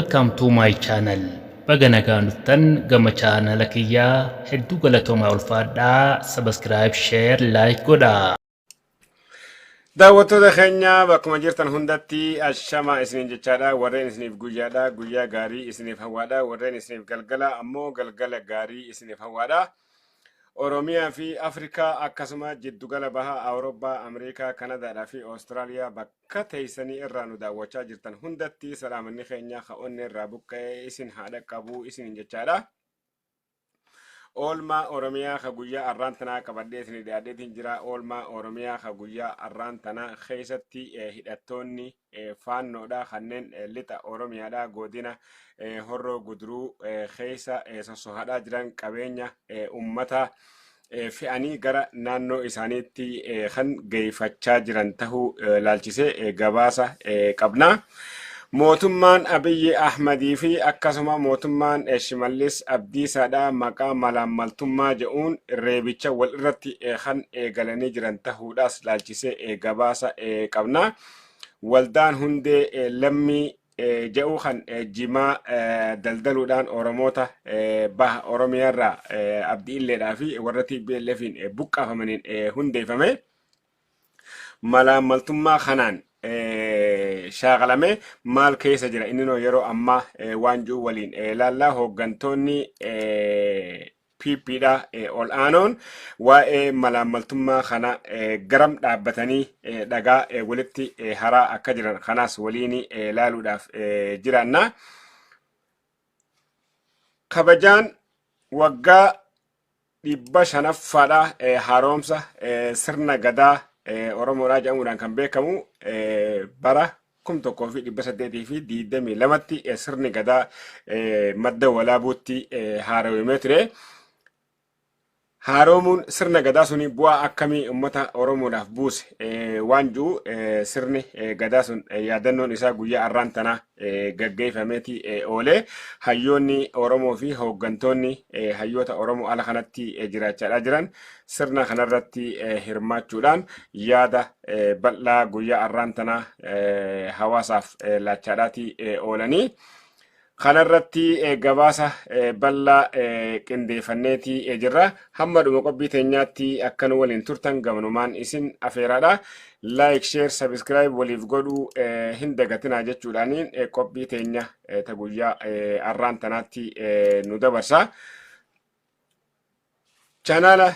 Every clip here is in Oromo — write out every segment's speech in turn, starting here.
Welcome to my channel. Baga nagaan dhuftan gama channel kiyyaa hedduu galatoomaa ulfaadhaa. Subscribe, share, like godhaa. daawwattoota keenya bakkuma jirtan hundatti ashama isiniin jechaadha. Warreen isiniif guyyaadha, guyyaa gaarii isiniif hawwaadha. Warreen isiniif galgala ammoo galgala gaarii isiniif hawwaadha. Oromiyaa fi Afrikaa akkasuma jiddugala baha Awurooppaa, Ameerikaa, Kanadaadhaa fi Awustiraaliyaa bakka teessanii irraa nu daawwachaa jirtan hundatti salaamanni keenya ka'onne irraa buqqa'ee isin haadha qabuu isiniin jechaadha. Oolmaa Oromiyaa ka guyyaa arraan tanaa qabadhee isin dhiyaadheetiin jira. Oolmaa Oromiyaa ka guyyaa arraan tanaa keessatti hidhattoonni faannoodha kanneen lixa Oromiyaadha godina horroo guduruu keessa sossohaadhaa jiran qabeenya ummata fe'anii gara naannoo isaaniitti kan geeffachaa jiran tahuu laalchisee gabaasa qabna. Mootummaan Abiyyi Ahmadii fi akkasuma mootummaan Shimallis Abdiisaadhaa maqaa malaammaltummaa jedhuun reebicha wal irratti kan eegalanii jiran tahuudhaas laalchisee gabaasa qabna. Waldaan hundee lammii jedhu kan jimaa daldaluudhaan Oromoota baha Oromiyaarraa Abdii Illeedhaa fi warra TPLFiin buqqaafamaniin hundeeffame. Malaammaltummaa kanaan shaaqalame maal keessa jira inni yeroo ammaa waan jiru waliin ilaallaa. Hooggantoonni PPdha ol aanoon waa'ee malaammaltummaa kana garam dhaabbatanii dhagaa walitti haraa akka jiran kanaas waliin ilaaluudhaaf jiraanna. Kabajaan waggaa 500ffaadha haaromsa sirna gadaa Oromoodhaa jedhamuudhaan kan beekamu bara 1822tti sirni gadaa madda walaabuutti haaromee ture. Haaromuun sirna gadaa suni bu'aa akkamii uummata Oromoodhaaf buuse waan jiru sirni gadaa sun yaadannoon isaa guyyaa arraan tanaa gaggeeffameeti oole. Hayyoonni Oromoo fi hooggantoonni hayyoota Oromoo ala kanatti jiraachaa jiran sirna kanarratti hirmaachuudhaan yaada bal'aa guyyaa arraan tanaa hawaasaaf laachaadhaati oolanii. Kanarratti gabaasa bal'aa qindeeffanneeti jirra. Hamma dhuma qophii teenyaatti akkan waliin turtan gamanumaan isin afeeraadha. Like, share, subscribe waliif godhuu hin dagatinaa jechuudhaaniin qophii teenya ta guyyaa arraan tanaatti nu dabarsa. Chaanaala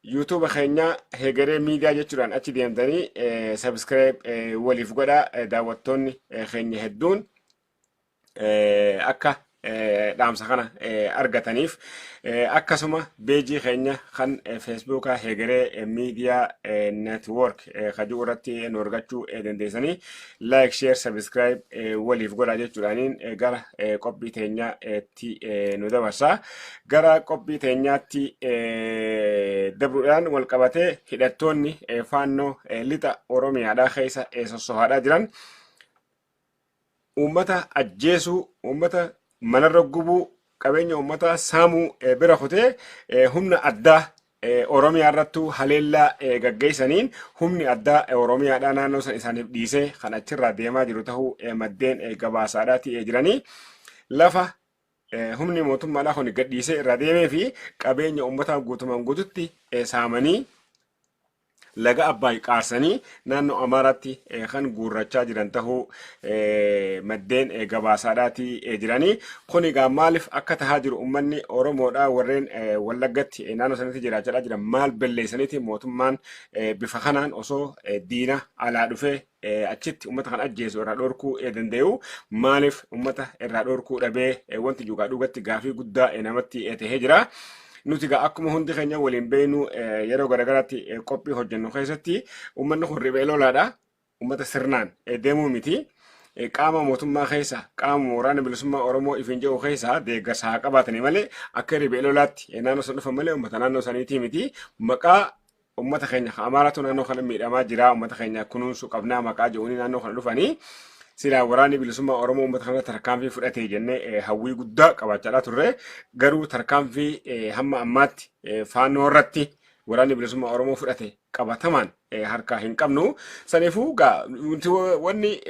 YouTube keenya Hegeree Miidiyaa jechuudhaan achi deemtanii subscribe waliif godhaa. Daawwattoonni keenya hedduun akka dhaamsa kana argataniif akkasuma beejii keenya kan Facebookaa Hegeree Miidiyaa Network kajuu irratti nu argachuu dandeessanii like, share, subscribe waliif godhaa jechuudhaaniin gara qophii teenyaatti nu dabarsa. Gara qophii teenyaatti dabruudhaan wal qabatee hidhattoonni faannoo lixa Oromiyaadhaa keessa sossohaadhaa jiran ummata ajjeesuu, ummata manarra gubuu, qabeenya ummata saamuu bira kutee humna addaa Oromiyaa irrattuu haleellaa gaggeessaniin humni addaa Oromiyaadhaa naannoo san isaaniif dhiisee kan achirraa deemaa jiru tahuu maddeen gabaasaadhaati jiranii. Lafa humni mootummaadhaa kun gadhiisee irraa deemee fi qabeenya ummataa guutumaan guututti saamanii laga Abbaay qaarsanii naannoo Amaaraatti kan guurrachaa jiran tahuu maddeen gabaasaadhaati jiranii. Kun egaa maaliif akka tahaa jiru ummanni Oromoodhaa warreen Wallaggatti naannoo sanatti jiraachaa jiran maal balleessaniiti mootummaan bifa kanaan osoo diina alaa dhufee achitti ummata kan ajjeesu irraa dhorkuu danda'u maaliif ummata irraa dhorkuu dhabee wanti juuqaa dhugatti gaafii guddaa namatti tahee jira. Nuti gaa akkuma hundi keenya waliin beenu yeroo garagaraatti qophii hojjennu keessatti ummanni kun riphee lolaadha. Ummata sirnaan deemuu miti. Qaama mootummaa keessa qaama waraana bilisummaa Oromoo ifin jedhu keessa deeggarsa haa qabaatanii malee akka riphee lolaatti naannoo san dhufan malee ummata naannoo saniitii miti. Maqaa ummata keenya Amaaraatu naannoo kana miidhamaa jira. Ummata keenya kunuunsuu qabnaa maqaa jedhuuni naannoo kana dhufanii. Silaa waraanni bilisummaa Oromoo uummata kana tarkaanfii fudhatee jennee hawwii guddaa qabaachaa turre. Garuu tarkaanfii hamma ammaatti faannoo irratti waraanni bilisummaa Oromoo fudhate qabatamaan harkaa hin qabnu. Saniifuu wanni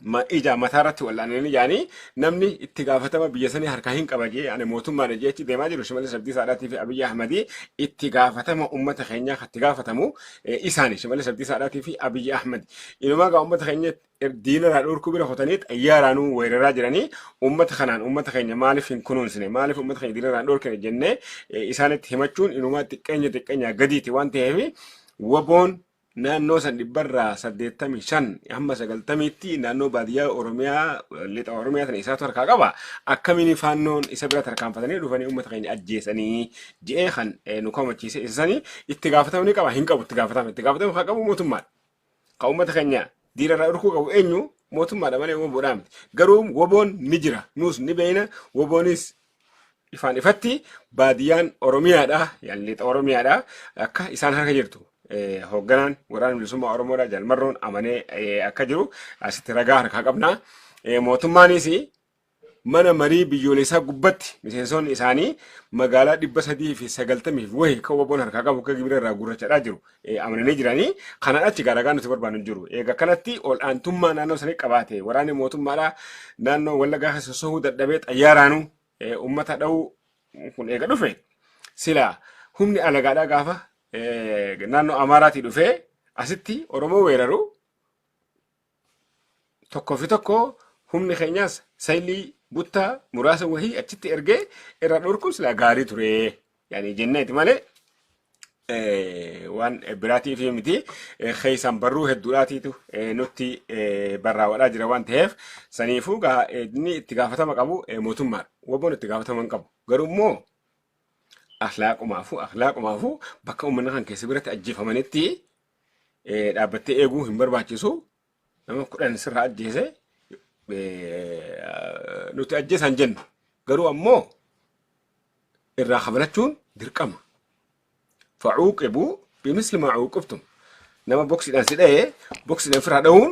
ما إجا متارت ولا أنا يعني نمني اتقافتما بيسني هركاهين كباجي يعني موتم ما نجيتي ديما جرو شمال سبدي سعادتي في أبي أحمدي اتقافتما أمة خينيا اتقافتمو إساني شمال سبدي سعادتي في أبي أحمد إنما قا أمة خينيا دين رأور كبيرة خطانيت أيارانو ويراجراني أمة خينيا مالف يكونون سنة مالف أمة خينيا دين رأور كن جنة إسانة همتشون إنما تكنيا قديتي وانتي هبي وبون naannoo san dhibbarraa 85 hamma 90tti naannoo baadiyyaa Oromiyaa lixa Oromiyaa tan isaatu harkaa qaba akkamiin faannoon isa bira tarkaanfatanii dhufanii uummata keenya ajjeesanii je'ee kan nu komachiise isanii itti gaafatamni qaba hin qabu itti gaafatamni haa qabu mootummaan ka uummata keenya diirarraa dhurkuu qabu eenyu mootummaadha malee woboodhaa miti garuu woboon ni jira nuus ni beeyna woboonis ifaan ifatti baadiyyaan Oromiyaadha yaan lixa Oromiyaadha akka isaan harka jirtu hoogganaan waraana bilisummaa Oromoodha jalmarroon amanee akka jiru asitti ragaa harkaa qabna. Mootummaanis mana marii biyyoolessaa gubbatti miseensonni isaanii magaalaa 390 wayii kan woboon harkaa qabu akka gibira irraa gurrachadhaa jiru amananii jiranii kanaan achi ragaa nuti barbaadu jiru. Egaa kanatti ol aantummaa naannoo sanii qabaate waraanni mootummaadha naannoo Wallaggaa sosohuu dadhabee xayyaaraanuu uummata dha'uu kun eega dhufe sila humni alagaadhaa gaafa naannoo Amaaraatii dhufee asitti Oromoo weeraru tokko fi tokko humni keenyaas saayilii buttaa muraasa wahii achitti ergee irra dhorkuun sila gaarii ture yaani jenneeti malee waan biraatiif miti keessan barruu hedduudhaatiitu nutti barraa'aa jira waan ta'eef saniifuu inni itti gaafatama qabu mootummaadha woboon itti gaafatama hin qabu garuu immoo akhlaaqumaafu bakka uummanni kan keessa biratti ajjeefamanitti dhaabbattee eeguu hin barbaachisu nama 10 sirraa ajjeese nuti ajjeesan jennu garuu ammoo irraa kabalachuun dirqama fa'uuqibuu bimisli maa uqibtum nama boksiidhaan sidhee boksiidhaan firaa dha'uun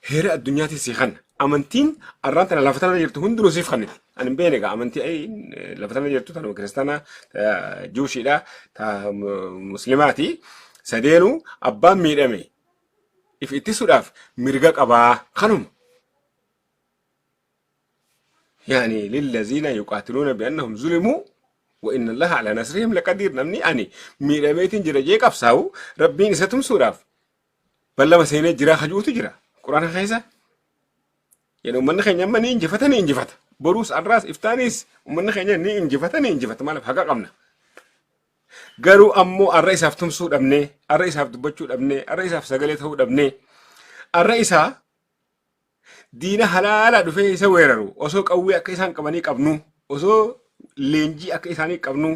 heera addunyaatti si kan amantiin arraan tana lafa tana jirtu hundinuu siif kanniti ani hin beene egaa amantii lafa tana jirtu tanuma kiristaana juushiidha ta muslimaati sadeenuu abbaan miidhame if ittisuudhaaf mirga qabaa kanuma يعني للذين يقاتلون بأنهم ظلموا وإن الله على نصرهم لقدير نمني أني ميرميت جرجيك أفساو ربي نستم سوراف بل لما سينا جرا خجوت جرا قرآن خيسة يعني من خينا من إنجفت بروس الراس إفتانيس ومن خينا إنجفت ما لف حقا قمنا قالوا أمو الرئيس أفتم سود أبني الرئيس أفت بچود أبني الرئيس أفت سقلت هود أبني الرئيس diina halaala dhufee isa weeraru osoo qawwee akka isaan qabanii qabnu osoo leenjii akka isaanii qabnu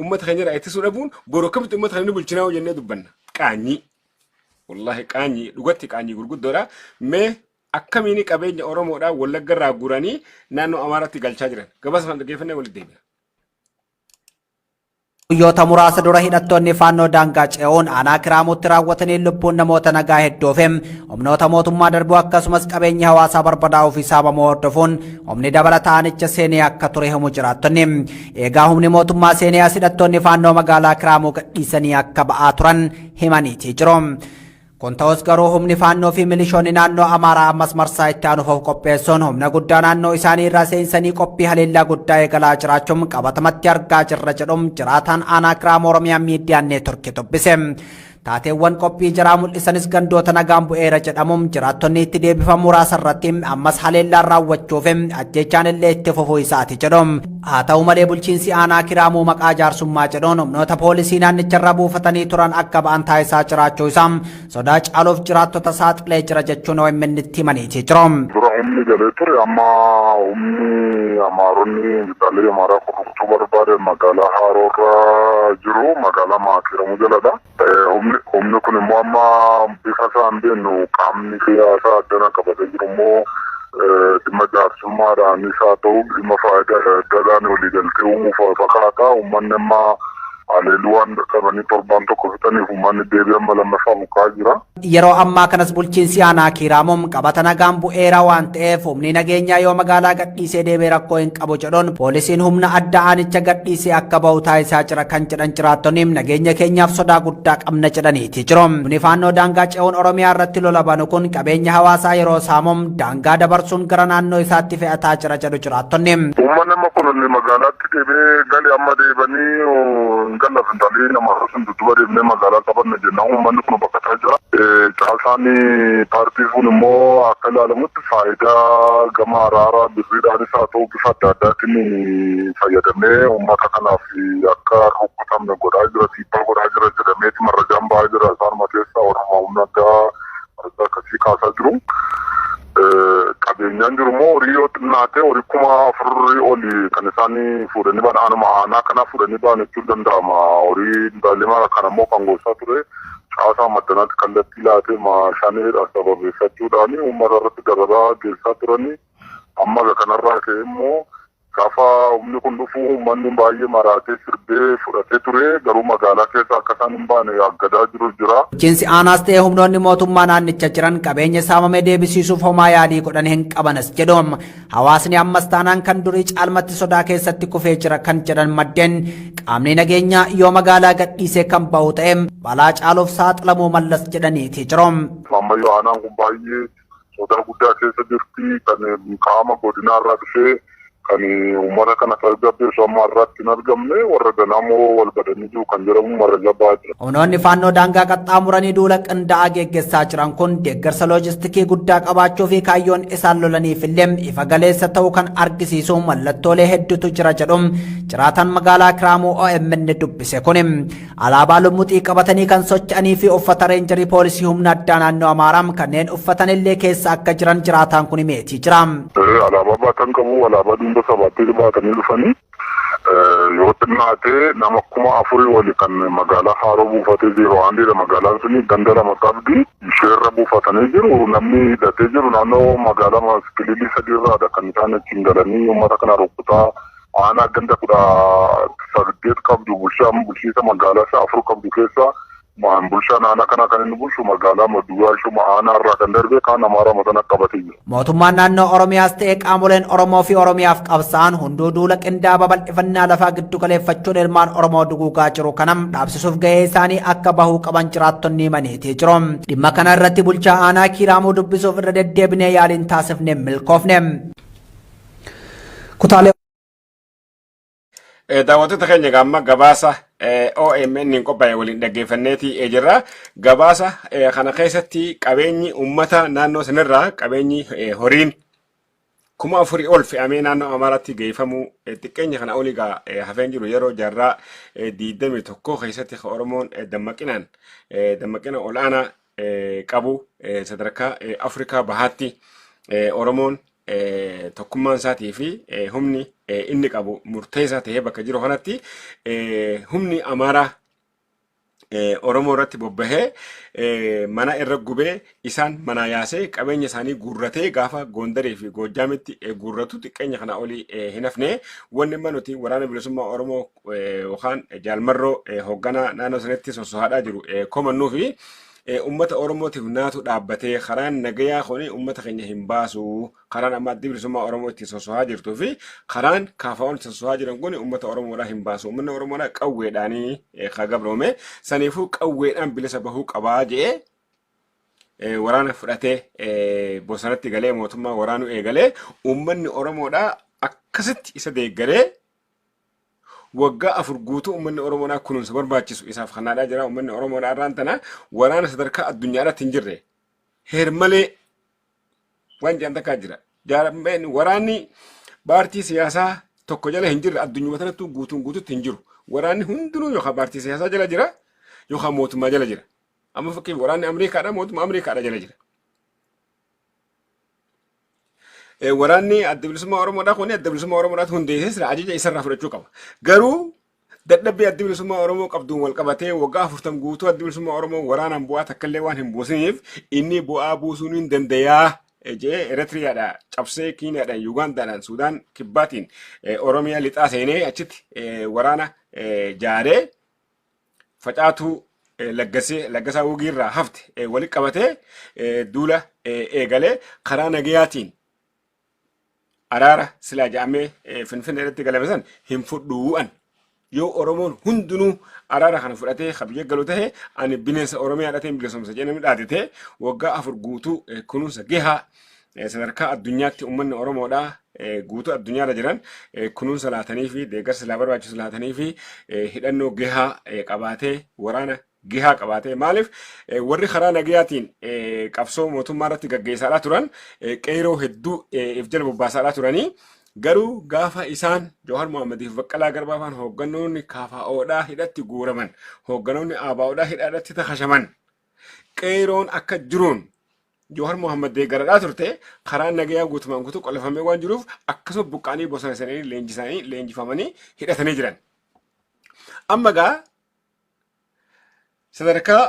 ummata keenya irraa ittisuu dhabuun boroo akkamitti ummata keenya bulchinaa jennee dubbanna qaanyii wallahi qaanyii dhugatti qaanyii gurguddoodha mee akkamiin qabeenya Oromoodhaa Wallagga irraa guranii naannoo Amaaraatti galchaa jiran gabaasa fan dhageeffannee walitti deebina. Guyyoota muraasa dura hidhattoonni faannoo daangaa ce'uun aanaa kiraamuutti raawwatanii lubbuun namoota nagaa hedduufi humnoota mootummaa darbuu akkasumas qabeenya hawaasaa barbadaa'uuf saamamuu hordofuun humni dabalataan aanicha seenee akka ture himu jiraattonni. Eegaa humni mootummaa seenee hidhattoonni faannoo magaalaa kiraamuu gadhiisanii akka ba'aa turan himaniitii jiru. Kun ta'us garuu humni faannoo fi milishoonni naannoo Amaaraa ammas marsaa itti aanuuf qopheessuun humna guddaa naannoo isaanii irraa seensanii qophii haleellaa guddaa eegalaa jiraachuun qabatamatti argaa jirra jedhuun jiraataan aanaa Kiraamuu Oromiyaa miidiyaan neetworkii dubbise. Taateewwan qophii jiraa mul'isanis gandoota nagaan bu'eera jedhamuun jiraattonni itti deebifamuu muraasa irratti ammas haleellaan raawwachuuf ajjechaan illee itti fufuu isaati jedhuun. Haa ta'u malee bulchiinsi aanaa Kiraamuu maqaa jaarsummaa jedhuun humnoota poolisii naannicharra buufatanii turan akka ba'an taasisaa jiraachuu isaa sodaa caaluuf jiraattota saaxilee jira jechuun OMN itti himaniitii jiru. Dura humni galee ture amma humni Amaaronni bitaalee Amaaraa kunuunsuu barbaade magaalaa Haroorraa jiru magaalaa Kiraamuu jaladha. Humni kun immoo amma bifa isaan beeknu qaamni siyaasaa addana qabatee jiru immoo dhimma jaarsummaadhaanis haa ta'u dhimma faayidaadhaan waliigaltee uumuuf fakkaata. Uummanni amma haleelluu waan qabanii torbaan tokko fixaniif uummanni deebi'an lammaffaa mukaa jira. Yeroo ammaa kanas bulchiinsi aanaa Kiiramuum qabata nagaan bu'eera waan ta'eef humni nageenyaa yoo magaalaa gadhiisee deebee rakkoo hin qabu jedhuun poolisiin humna adda aanicha gadhiisee akka bahu taasisaa jira kan jedhan jiraattonni nageenya keenyaaf sodaa guddaa qabna jedhaniiti jiru. Humni faannoo daangaa ce'uun Oromiyaa irratti lola banu kun qabeenya hawaasaa yeroo saamuun daangaa dabarsuun gara naannoo isaatti fe'ataa jira jedhu jiraattonni. Uummanni amma kun magaalaatti deebee galee amma deebanii galla fintalii nama sun dudduba deebnee magaalaa qabanne jennaan uummanni kun bakkataa jira. Caasaan paartii kun immoo akka ilaalamutti faayidaa gama araaraa birriidhaanis haa ta'u bifa adda addaatiin fayyadamee uummata kanaaf akka rukkutamne godhaa jira, dhiibbaa godhaa jira jedhameeti marrajaan ba'aa jira. Isaanuma keessaa Oromoo humna addaa akkasii kaasaa jiru. Qabeenyaan jiru immoo horii yoo xinnaate horii 4,000 oli kan isaan fuudhanii ba'an aanuma aanaa kanaa fuudhanii ba'an jechuun danda'ama. Horii daalima kana immoo kan goosaa ture. Caasaa maddanaatti kallattii laatee maashaaniidhaan sababeeffachuudhaan uummata irratti dararaa geessaa turanii amma kanarraa ka'e immoo gaafa humni kun dhufu uummanni baay'ee maraatee sirbee fudhatee ture garuu magaalaa keessa akka isaan hin baane aggadaa jiru jira. Bulchiinsi aanaas ta'ee humnoonni mootummaa naannicha jiran qabeenya saamamee deebisiisuuf homaa yaadii godhan hin qabanas jedhum. Hawaasni ammas taanaan kan durii caalmatti sodaa keessatti kufee jira kan jedhan maddeen qaamni nageenyaa yoo magaalaa gadhiisee kan bahu ta'e balaa caaluuf saaxilamuu mallas jedhaniiti jiru. Ammayyaa aanaan kun baay'ee sodaa guddaa keessa jirti kan qaama godinaarraa dhufee kan uummata kana tasgabbeessu amma irratti hin argamne warra ganaamoo wal badanii jiru kan jedhamu marra ba'aa jira. Humnoonni faannoo daangaa qaxxaamuranii duula qindaa'aa geggeessaa jiran kun deeggarsa loojistikii guddaa qabaachuu fi kaayyoon isaan lolaniif illee ifa galeessa ta'uu kan argisiisu mallattoolee hedduutu jira jedhum jiraatan magaalaa Kiiramuum OMN dubbise kun alaabaa lumuxii qabatanii kan socho'anii fi uffata reenjarii poolisii humna addaa naannoo Amaaraa kanneen uffatan illee keessa akka jiran jiraataan kun himeetii jira. Alaabaa baatan qabu alaabaa duuba sabaatti baatanii dhufanii yoo xinnaate nama 4,000 oli kan magaalaa Haaroo buufatee jiru handiidha. Magaalaan suni ganda lama qabdi isheerra buufatanii jiru. Namni hidhatee jiru naannoo magaalaa Maskililii sadiirraadha kan isaan achiin galanii uummata kana rukkutaa aanaa ganda 18 qabdu bulchiisa magaalaa isaa 4 qabdu keessa bulchaan aanaa kana kan inni bulchu magaalaa Madduwaa ishuma aanaa irraa kan darbe kaan Amaaraa matana qabatee jiru. Mootummaan naannoo Oromiyaas ta'ee qaamoleen Oromoo fi Oromiyaaf qabsa'an hunduu duula qindaa'aa babal'ifannaa lafaa giddu galeeffachuun ilmaan Oromoo duguugaa jiru kanam dhaabsisuuf gahee isaanii akka bahuu qaban jiraattonni himaniitii jiru. Dhimma kana irratti bulchaa aanaa Kiiramuum dubbisuuf irra deddeebinee yaaliin taasifne milkoofne. Daawwattoota keenya gamma gabaasa OMN qophaa'e waliin dhaggeeffanneeti jirra. Gabaasa kana keessatti qabeenyi uummata naannoo sanarraa qabeenyi horiin 4,000 ol fe'amee naannoo Amaaraatti geeffamu xiqqeenya kana oligaa hafeen jiru yeroo jaarraa 21 keessatti Oromoon dammaqina olaanaa qabu sadarkaa Afrikaa bahaatti Oromoon tokkummaan isaatii fi humni inni qabu murteessaa ta'ee bakka jiru kanatti humni Amaaraa Oromoo irratti bobbahee mana irra gubee isaan mana yaasee qabeenya isaanii guurratee gaafa Gondarii fi Goojjaamitti guurratu xiqqeenya kana olii hin hafne. Wanni nuti waraana bilisummaa Oromoo yookaan Jaalmarroo hoogganaa naannoo sanatti sossohaadhaa jiru komannuu fi ummata Oromootiif naatu dhaabbatee karaan nagayaa kuni ummata keenya hin baasu. Karaan amma addi bilisummaa Oromoo itti sossohaa jirtuu fi karaan kaafaa'oon sossohaa jiran kun ummata Oromoodhaa hin baasu. Uummanni Oromoodhaa qawweedhaanii gabroome saniifuu qawweedhaan bilisa bahuu qabaa jedhee waraana fudhatee bosonatti galee mootummaa waraanuu eegalee uummanni Oromoodhaa akkasitti isa deeggaree waggaa 4 guutuu uummanni Oromoodhaa kunuunsa barbaachisu isaaf kannaadhaa jira. Uummanni Oromoodhaa irraan tana waraana sadarkaa addunyaadhaatti hin jirre heermalee waan jedhan takkaa jira. Waraanni paartii siyaasaa tokko jala hin jirre addunyaa kanattuu guutuutti hin jiru. Waraanni hundinuu yookaan paartii siyaasaa jala jira yookaan mootummaa jala jira. Amma fakkiin waraanni Ameerikaadhaa mootummaa Ameerikaadhaa jala jira. Waraanni adda bilisummaa Oromoodhaa kun adda bilisummaa Oromoodhaatti hundeessee sira ajaja isarraa fudhachuu qaba. Garuu dadhabbii adda bilisummaa Oromoo qabduun wal qabatee waggaa 40 guutuu adda bilisummaa Oromoo waraanaan bu'aa takkallee waan hin buusiniif inni bu'aa buusuu hin dandayaa jee Eritiriyaadhaa cabsee Kiiniyaadhaan Yuugaandaadhaan Suudaan kibbaatiin Oromiyaa lixaa seenee achitti waraana jaaree facaatuu laggasaa wugiirraa hafte walitti qabatee duula eegalee karaa nagayaatiin araara silaa jedhamee Finfinnee irratti galame san hin fudhuu'an. Yoo Oromoon hundinuu araara kana fudhatee biyya galu ta'e ani bineensa Oromiyaa dhateen bilisomsa jedhamee dhaadate waggaa 4 guutuu kunuunsa gahaa sadarkaa addunyaatti uummanni Oromoodhaa guutuu addunyaarra jiran kunuunsa laatanii fi deeggarsa laa barbaachisu laatanii fi hidhannoo gahaa qabaatee waraana gahaa qabaatee maaliif warri karaa nagayaatiin qabsoo mootummaa irratti gaggeessaa turan qeeroo hedduu if jala bobbaasaa turanii garuu gaafa isaan Jawahar Mohammadiif Baqqalaa Garbaa faan hooggannoonni KFO'dhaa hidhatti guuraman hooggannoonni ABO'dhaa hidhaadhatti takashaman qeeroon akka jiruun Jawahar Mohammad deeggaradhaa turte karaa nagayaa guutumaan guutuu qolfamee waan jiruuf akkasuma buqqaanii bosona isaanii leenjifamanii hidhatanii jiran. Amma gaa sadarkaa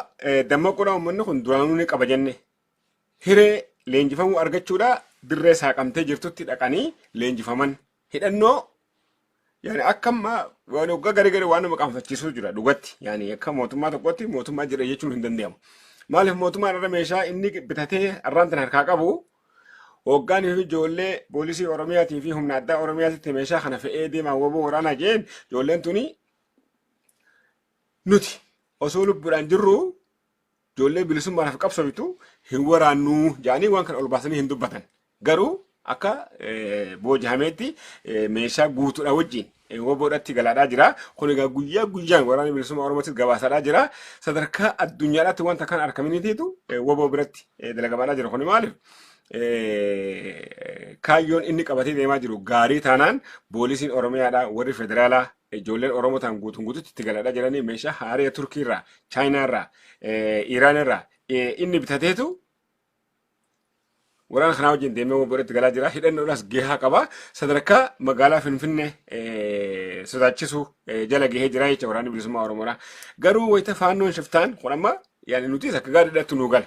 dammaqoodhaa uummanni kun duraanuu ni qaba jenne hiree leenjifamuu argachuudhaa dirree saaqamtee jirtutti dhaqanii leenjifaman hidhannoo yaani akkamma waan waggaa garii waan nama qaanfachiisuu jira dhugatti yaani akka mootummaa tokkotti mootummaa jira jechuun hin danda'amu. Maaliif mootummaan irra meeshaa inni bitatee arraantan harkaa qabu hoggaanii fi ijoollee poolisii Oromiyaatii fi humna addaa Oromiyaatti meeshaa kana fe'ee deemaa woboo waraanaa jeen ijoolleen tuni nuti osoo lubbuudhaan jirru ijoollee bilisummaadhaaf qabsoofitu hin waraannuu jedhanii waan kana ol baasanii hin dubbatan. Garuu akka booji'ameetti meeshaa guutuudha wajjin woboodhatti galaadhaa jira. Kun egaa guyyaa guyyaan waraana bilisummaa Oromootti gabaasaadhaa jira. Sadarkaa addunyaadhaatti wanta kan argaminiitiitu woboo biratti dalagamaadhaa jira. Kun maaliif kaayyoon inni qabatee deemaa jiru gaarii taanaan poolisiin Oromiyaadhaa warri federaalaa ijoolleen Oromoo ta'an guutuutti itti galaadhaa jiranii meeshaa haaraa Turkiirraa, Chaayinaarraa, Iraanirraa inni bitateetu waraana kanaa wajjin deemee wobootti galaa jira. Hidhannoodhaas gahaa qaba. Sadarkaa magaalaa Finfinnee sodaachisu jala gahee jira jecha waraanni bilisummaa Oromoodha. Garuu wayita faannoon shiftaan kun amma yaani nutis akka gaariidhaatti nu gala.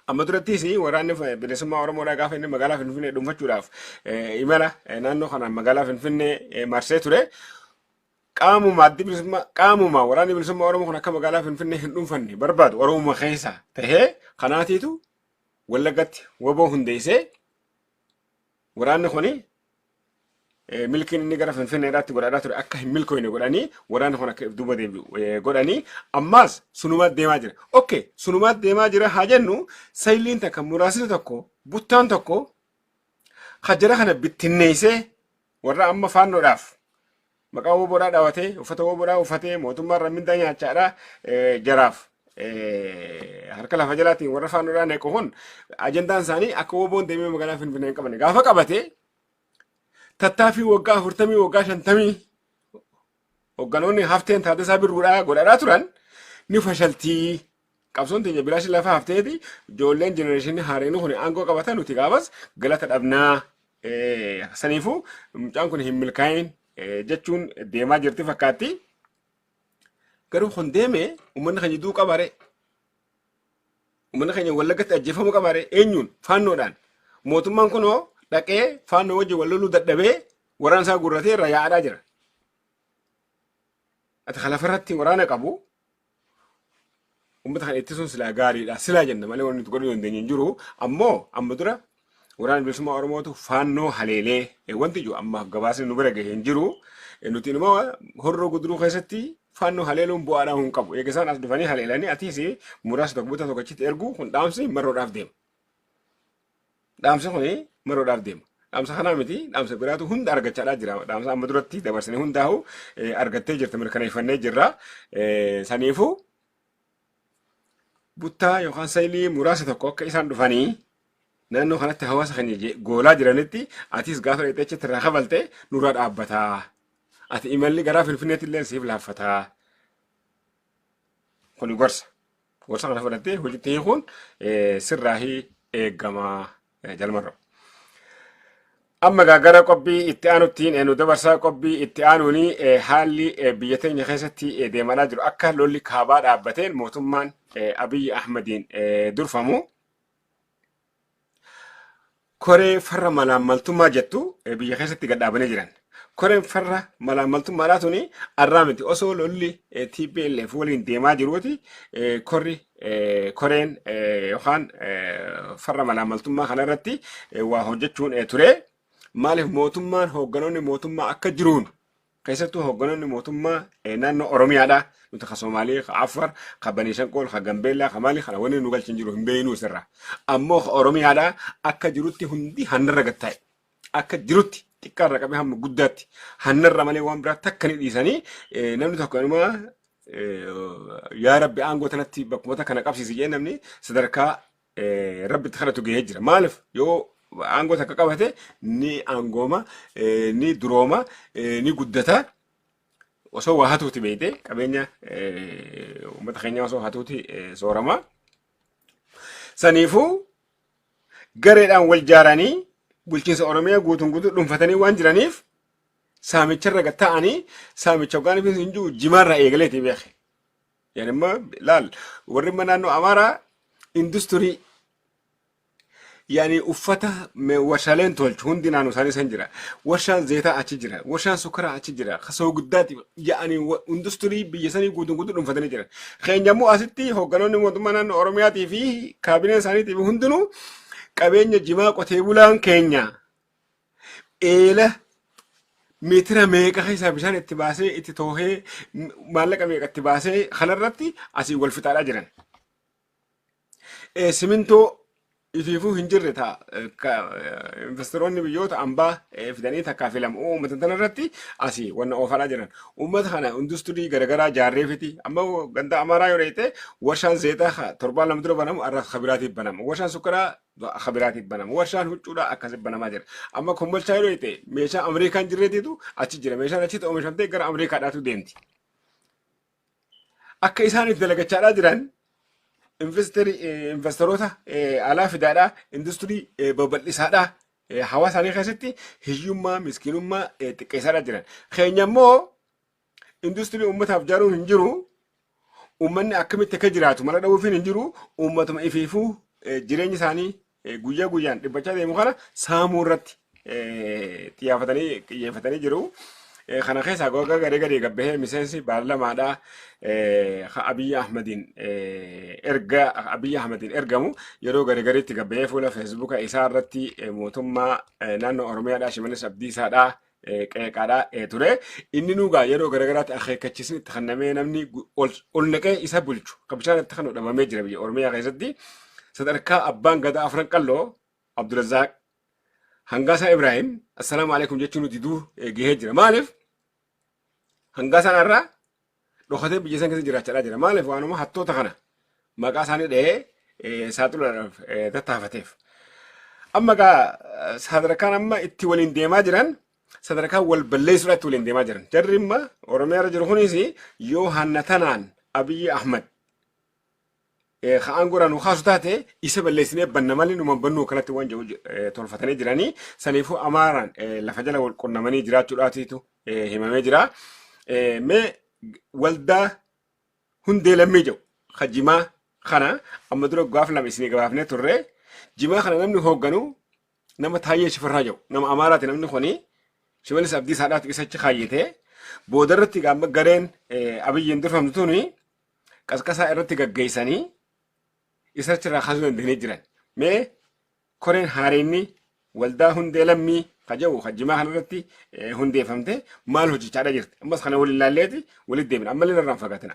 Amma durattis waraanni bilisummaa Oromoodhaa gaafa inni magaalaa Finfinnee dhuunfachuudhaaf imala naannoo kanaan magaalaa Finfinnee marsee ture. Qaamuma waraanni bilisummaa Oromoo kun akka magaalaa Finfinnee hin dhuunfanne barbaadu Oromoo keessa tahee kanaatiitu Wallagatti woboo hundeessee waraanni kuni milkiin inni gara Finfinneedhaatti godhaadhaa ture akka hin milkooyne godhanii waraanni kun akka duuba deebi'u godhanii ammaas sunumaatti deemaa jira. Okay, sunumaatti deemaa jira haa jennu sayiliin takka muraasni tokko buttaan tokko hajjara kana bittinneessee warra amma faannoodhaaf maqaa woboodhaa dhaawatee uffata woboodhaa uffatee mootummaa rammindaa nyaachaadhaa jaraaf harka lafa jalaatiin warra faannoodhaa neequ kun ajandaan isaanii akka woboon deemee magaalaa Finfinnee hin qabne gaafa qabate tattaaffii waggaa 40 waggaa 50 hogganoonni hafteen Taaddasaa Birruudhaa godhaadhaa turan ni fashaltii. Qabsoon teenya bilaashi lafa hafteeti ijoolleen jenereeshinii haareenii kun aangoo qabatan nuti gaafas galata dhabnaa saniifuu mucaan kun hin milkaa'in jechuun deemaa jirti fakkaatti. Garuu kun deemee uummanni keenya du'uu qabaare. Uummanni keenya Wallaggatti ajjeefamuu qabaare eenyuun faannoodhaan. Mootummaan kunoo dhaqee faannoo wajjin wal loluu dadhabee waraana isaa gurratee irra yaa'aa jira. Ati lafarratti waraana qabu ummata kan ittisuun silaa gaariidha. Silaa jenna malee wanti nuti godhuu dandeenyu hin jiru. Ammoo amma dura waraana bilisummaa Oromootu faannoo haleelee wanti jiru ammaaf gabaasni nu bira gahee hin jiru. Nuti immoo horroo guduruu keessatti faannoo haleeluun bu'aadhaa hin qabu. Egaa isaan as dhufanii haleelanii atiis muraasa tokko buta tokkochitti ergu kun dhaamsi maroodhaaf deema. Dhaamsi kun maroodhaaf deema. Dhaamsa kanaa miti dhaamsa biraatu hunda argachaadhaa jira. Dhaamsa amma duratti dabarsanii hundaa'u argattee jirta mirkaneeffannee jirra. Saniifuu buttaa yookaan sayilii muraasa tokko akka isaan dhufanii naannoo kanatti hawaasa keenya goolaa jiranitti atiis gaafa dheettachitti irraa kafalte nurraa dhaabbataa. Ati imalli garaa Finfinneetti illee siif laaffataa. Kuni gorsa. Gorsa kana fudhattee hojiitti hiikuun sirraa eegamaa jalmarra. Amma gara qophii itti aanuttiin nu dabarsaa qophii itti aanuuni haalli biyya teenya keessatti deemaa jiru akka lolli kaabaa dhaabbateen mootummaan Abiyyi Ahmadiin durfamu koree farra malaammaltummaa jettu biyya keessatti gad dhaabanii jiran. koreen farra malaamaltummaadhaa tuni arraa miti osoo lolli TPLF waliin deemaa jiruuti koreen yookaan farra malaamaltummaa kanarratti waa hojjechuun ture. Maaliif mootummaan hoogganoonni mootummaa akka jiruun keessattuu hoogganoonni mootummaa naannoo Oromiyaadhaa nuti ka Somaalee ka Afar ka Baniishanqool ka Gambeellaa ka Maalii kana wanni nu galchin jiru hin beeknu sirra ammoo ka Oromiyaadhaa akka jirutti hundi hannarra gattaa'e akka jirutti xiqqaarra qabee hamma guddaatti hannarra malee waan biraa takka ni dhiisanii namni tokko inumaa yaa rabbi aangoo tanatti bakkumata kana qabsiisi jee namni sadarkaa rabbitti kadhatu gahee jira. Maaliif yoo aangoo takka qabate ni aangooma ni durooma ni guddata osoo waa hatuuti beeyte qabeenya uummata keenya osoo hatuuti soorama. Saniifuu gareedhaan wal jaaranii bulchiinsa Oromiyaa guutuun guutuu dhuunfatanii waan jiraniif saamicharra gatta'anii saamicha ogaan fi hinjuu jimaarraa eegaleeti beeke. Yani immoo laal warri naannoo Amaaraa industirii yani uffata warshaaleen tolchu hundi naannoo isaanii san jira. Warshaan zeetaa achi jira. Warshaan sukaraa achi jira. Kasoo guddaati yaani industirii biyya sanii guutuun guutuu dhuunfatanii jiran. Keenya immoo asitti hoogganoonni mootummaa naannoo Oromiyaatii fi kaabineen isaaniitii fi hundinuu qabeenya jimaa qotee bulaan keenya eela meetira meeqa keessaa bishaan itti baasee itti toohee maallaqa meeqa itti baasee kanarratti asii wal fixaadhaa jiran. Simintoo ifiifuu hin jirre ta'a investoroonni biyyoota ambaa fidanii takkaa filamu uummata tanarratti asii wanna oofaadhaa jiran. Uummata kana industirii garagaraa jaarreefiti amma ganda Amaaraa yoo ta'e warshaan zeetaa torbaan lama dura banamu arra kabiraatiif banama. Warshaan sukaraa kabiraatiif banama. Warshaan huccuudhaa akkasitti banamaa jira. Amma kombolchaa yoo ta'e meeshaa Ameerikaan jirreetitu achi jira. Meeshaan achitti oomishamtee gara Ameerikaadhaatu deemti. Akka isaan itti dalagachaadhaa jiran investoroota alaa fidaadhaa industirii babal'isaadhaa hawaasa isaanii keessatti hiyyummaa miskiinummaa xiqqeessaadhaa jiran. Keenya immoo industirii uummataaf ijaaruun hin jiru. Uummanni akkamitti akka jiraatu mala dhabuufiin hin jiru. Uummatuma ifiifuu jireenya isaanii guyyaa guyyaan dhibbachaa deemu kana saamuu irratti xiyyeeffatanii jiru. Kana keessaa gogaa garee gadee gabbahee miseensi baarlamaadhaa Abiy Ahmediin ergamu yeroo garee gareetti gabbahee fuula feesbuuka isaa irratti mootummaa naannoo Oromiyaadhaa Shimallis Abdiisaadhaa qeeqaadhaa ture. Inni nuugaa yeroo garee garaatti akeekkachiisni itti kennamee namni ol naqee isa bulchu kabishaan itti kan dhabamee jira biyya Oromiyaa keessatti. Sadarkaa abbaan gadaa afran qalloo Abdulrazzaaq Hangaasaa Ibrahim assalaamu alaikum jechuun nuti duu gahee jira. Maaliif Hangaasaan irraa dhokatee biyya san keessa jiraachaa jira. Maaliif waanuma hattoota kana maqaa isaanii dhahee saaxiluudhaaf tattaafateef. Amma gaa sadarkaan amma itti waliin deemaa jiran sadarkaa wal balleessuudhaa itti waliin deemaa jiran. Jarri imma Oromiyaa irra jiru kunis yoo hannatanaan Abiy Ahmed ka'aan goraan ukaasu taate isa balleessinee banna malee numa bannuu kanatti waan jiru tolfatanii jiranii. Saniifuu Amaaraan lafa jala wal qunnamanii jiraachuudhaatiitu himamee jira. Mee waldaa hundee lammii jiru ka jimaa kana amma dura gaaf lama isinii gabaafnee turre. Jimaa kana namni hoogganu nama Taayyee Shifarraa jiru nama Amaaraati namni kuni Shimallis Abdiisaadhaatu isachi kaayyatee boodarratti gaama gareen Abiyyiin durfamtu tuni qasqasaa irratti gaggeessanii isarchirraa kaasuu dandeenye jiran. Mee koreen haareenni waldaa hundee lammii kajawu kajimaa kanarratti hundeeffamte maal hojjechaadha jirti. Ammas kana waliin ilaalleeti walitti deemna. Ammallee irraan fagaatina.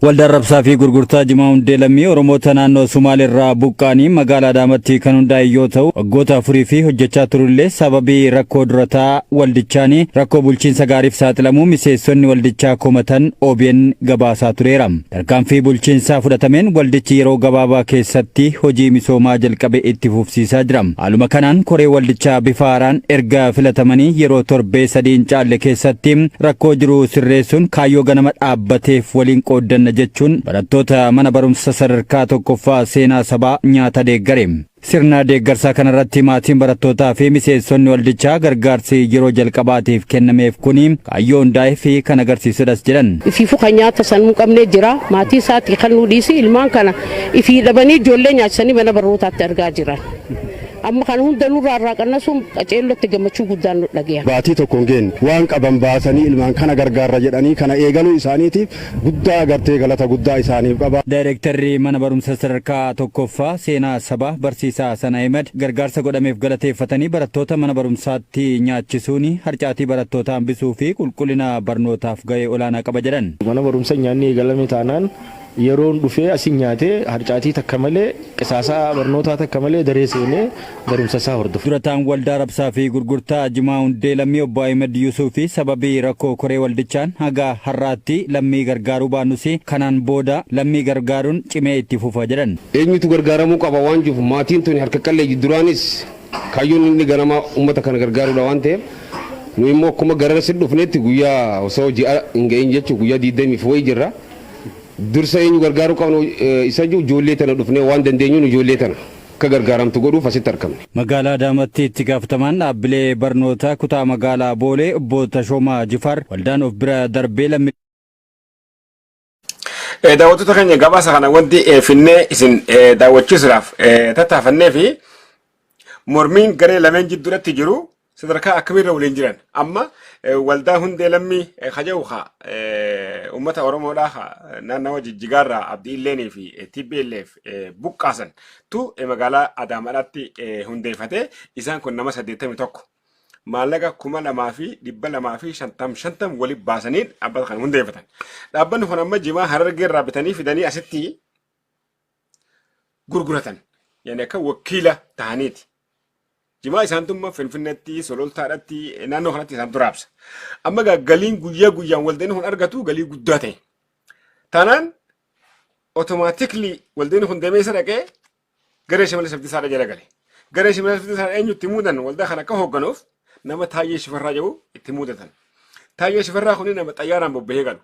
Waldaan Rabsaa fi Gurgurtaa Jimaa Hundee Lammii Oromoota naannoo Sumaaleerraa buqqaanii magaalaa Adaamaatti kan hundaa'e yoo ta'u waggoota afurii fi hojjechaa turullee sababii rakkoo durataa waldichaanii rakkoo bulchiinsa gaariif saaxilamuu miseensonni waldichaa komatan OBN gabaasaa tureera. Tarkaanfii bulchiinsaa fudhatameen waldichi yeroo gabaabaa keessatti hojii misoomaa jalqabe itti fufsiisaa jira. Haaluma kanaan koree waldichaa bifa haaraan erga filatamanii yeroo torbee sadiin caalle keessatti rakkoo jiru sirreessuun kaayyoo ganama dhaabbateef waliin qooddanna jechuun barattoota mana barumsa sadarkaa tokkoffaa seenaa sabaa nyaata deeggare. Sirna deeggarsaa kanarratti maatiin barattootaa fi miseensonni waldichaa gargaarsi yeroo jalqabaatiif kennameef kuni kaayyoo hundaa'ee fi kan agarsiisudhas jedhan. Ifiifuu kan nyaata sanuu qabnee jira. Maatii isaatti kan nu dhiisi ilmaan kana ifii dhabanii ijoollee nyaachisanii mana barnootaatti argaa jiran. amma kan hunda nurraa irraa qannasuun qaceellotti gammachuu guddaan nu dhageenya. Baatii tokkoon geenye waan qaban baasanii ilmaan kana gargaarra jedhanii kana eegaluu isaaniitiif guddaa agartee galata guddaa isaaniif qaba. Daayirektarri mana barumsa sadarkaa tokkoffaa seenaa sabaa barsiisaa Sana Ahmed gargaarsa godhameef galateeffatanii barattoota mana barumsaatti nyaachisuun harcaatii barattootaa hambisuu fi qulqullina barnootaaf gahee olaanaa qaba jedhan. Mana barumsa nyaanni eegalame taanaan yeroon dhufee asin nyaatee harcaatii takka malee qisaasaa barnootaa takka malee daree seenee barumsa isaa hordofu. Durataan waldaa rabsaa fi gurgurtaa Jimaa Hundee Lammii obbo Ahmed Yusuf sababii rakkoo koree waldichaan haga har'aatti lammii gargaaruu baannus kanaan booda lammii gargaaruun cimee itti fufa jedhan. Eenyutu gargaaramuu qaba waan jiruuf maatiin tuni harka qalleeyyi duraanis kaayyoon inni ganama uummata kana gargaaruudha waan ta'eef nu immoo akkuma gararsi dhufnetti guyyaa osoo ji'a hin gahin jechuun guyyaa 20 wayii jirra. Dursa eenyu gargaaruu qabnu isa ijoollee tana dhufnee waan dandeenyuun ijoollee tana akka gargaaramtu godhuuf asitti argamne. Magaalaa Adaamaatti itti gaafatamaan dhaabbilee barnootaa kutaa magaalaa Boolee obbo Tashoomaa Jifaar waldaan of bira darbee lammii. Daawwattoota keenya gabaasa kana wanti finnee isin daawwachiisuudhaaf tattaafannee fi mormiin garee lameen jidduutti jiru sadarkaa akkamiirra waliin jiran amma waldaa Hundee Lammii haja'u ummata Oromoodhaa naannawa Jijjigaarraa Abdiilleenii fi TPLF buqqaasan tu magaalaa Adaamaadhaatti hundeeffate isaan kun nama 81 maallaqa 2,250 waliin baasanii dhaabbata kan hundeeffatan. Dhaabbanni kun amma Jimaa Harargee irraa bitanii fidanii asitti gurguratan yani akka wakiila ta'aniiti. Jimaa isaantummaa Finfinneetti Sololtaadhaatti naannoo kanatti isaan duraabsa. Amma galiin guyyaa guyyaan waldeen kun argatu galii guddaa ta'e. Taanaan otomaatikli waldeen kun deemee isa dhaqee garee Shimallis Abdiisaadha jala gale. Garee Shimallis Abdiisaadha eenyutti muudan waldaa kana akka hoogganuuf nama Taayyee Shifarraa jedhu itti muudatan. Taayyee Shifarraa kun nama xayyaaraan bobbahee galu.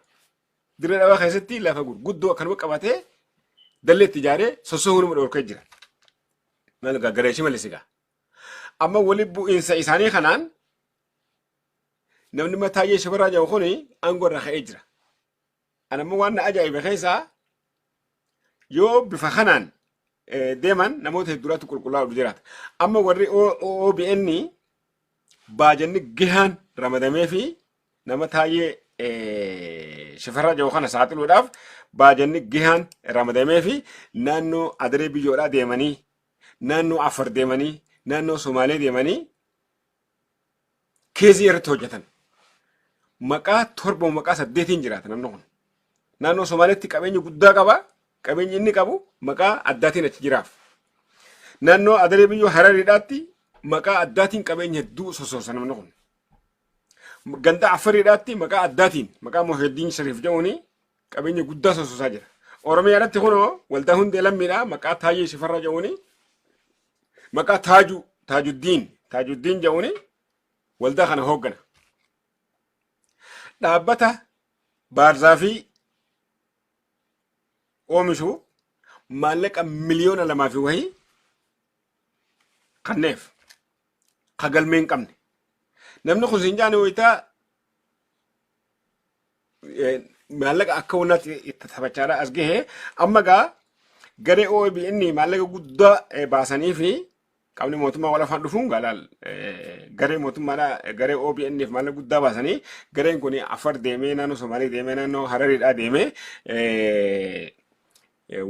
Dirree dhawaa keessatti lafa gurguddoo akkanuma qabatee dalleetti ijaaree sossoo'uu nama dhorkee jira. Maal garee Shimallis egaa. Amma waliin bu'iinsa isaanii kanaan namni Taayyee Shifarraa jedhu kun aangoo irra ka'ee jira. Anamma waan ajaa'iba keessaa yoo bifa kanaan deeman namoota hedduuraatu qulqullaa'u jiraata. Amma warri OBN baajanni gahaan ramadamee fi nama Taayyee Shifarraa jedhu kana saaxiluudhaaf baajanni gahaan ramadamee fi naannoo adaree biyyoodhaa deemanii naannoo Afar deemanii naannoo Somaalee deemanii keezii irratti hojjetan. Maqaa 7 maqaa 8 jiraata namni kun. Naannoo Somaaleetti qabeenya guddaa qaba. Qabeenyi inni qabu maqaa addaatiin achi jiraaf. Naannoo adaree biyyoo Harariidhaatti maqaa addaatiin qabeenya hedduu sossoosa namni kun. Ganda Afariidhaatti maqaa addaatiin maqaa Moheddiin Shariif jedhuuni qabeenya guddaa sossoosaa jira. Oromiyaadhaatti kunoo waldaa Hundee Lammiidhaa maqaa Taayyee Shifarraa jedhuuni maqaa Taajuddiin jedhuuni waldaa kana hooggana. Dhaabbata baarzaafii oomishu maallaqa miliyoona 2 fi wahii kanneef kagalmeen qabne. Namni kun sinjaani wayitaa maallaqa akka wannaatti itti taphachaadha as gahee amma gaa garee OBN maallaqa guddaa baasanii fi qabni mootummaa wal afaan dhufuun gaalaal garee mootummaadhaa garee OBN'if maallaqa guddaa baasanii gareen kun Afar deemee naannoo Somaalee deemee naannoo Harariidhaa deemee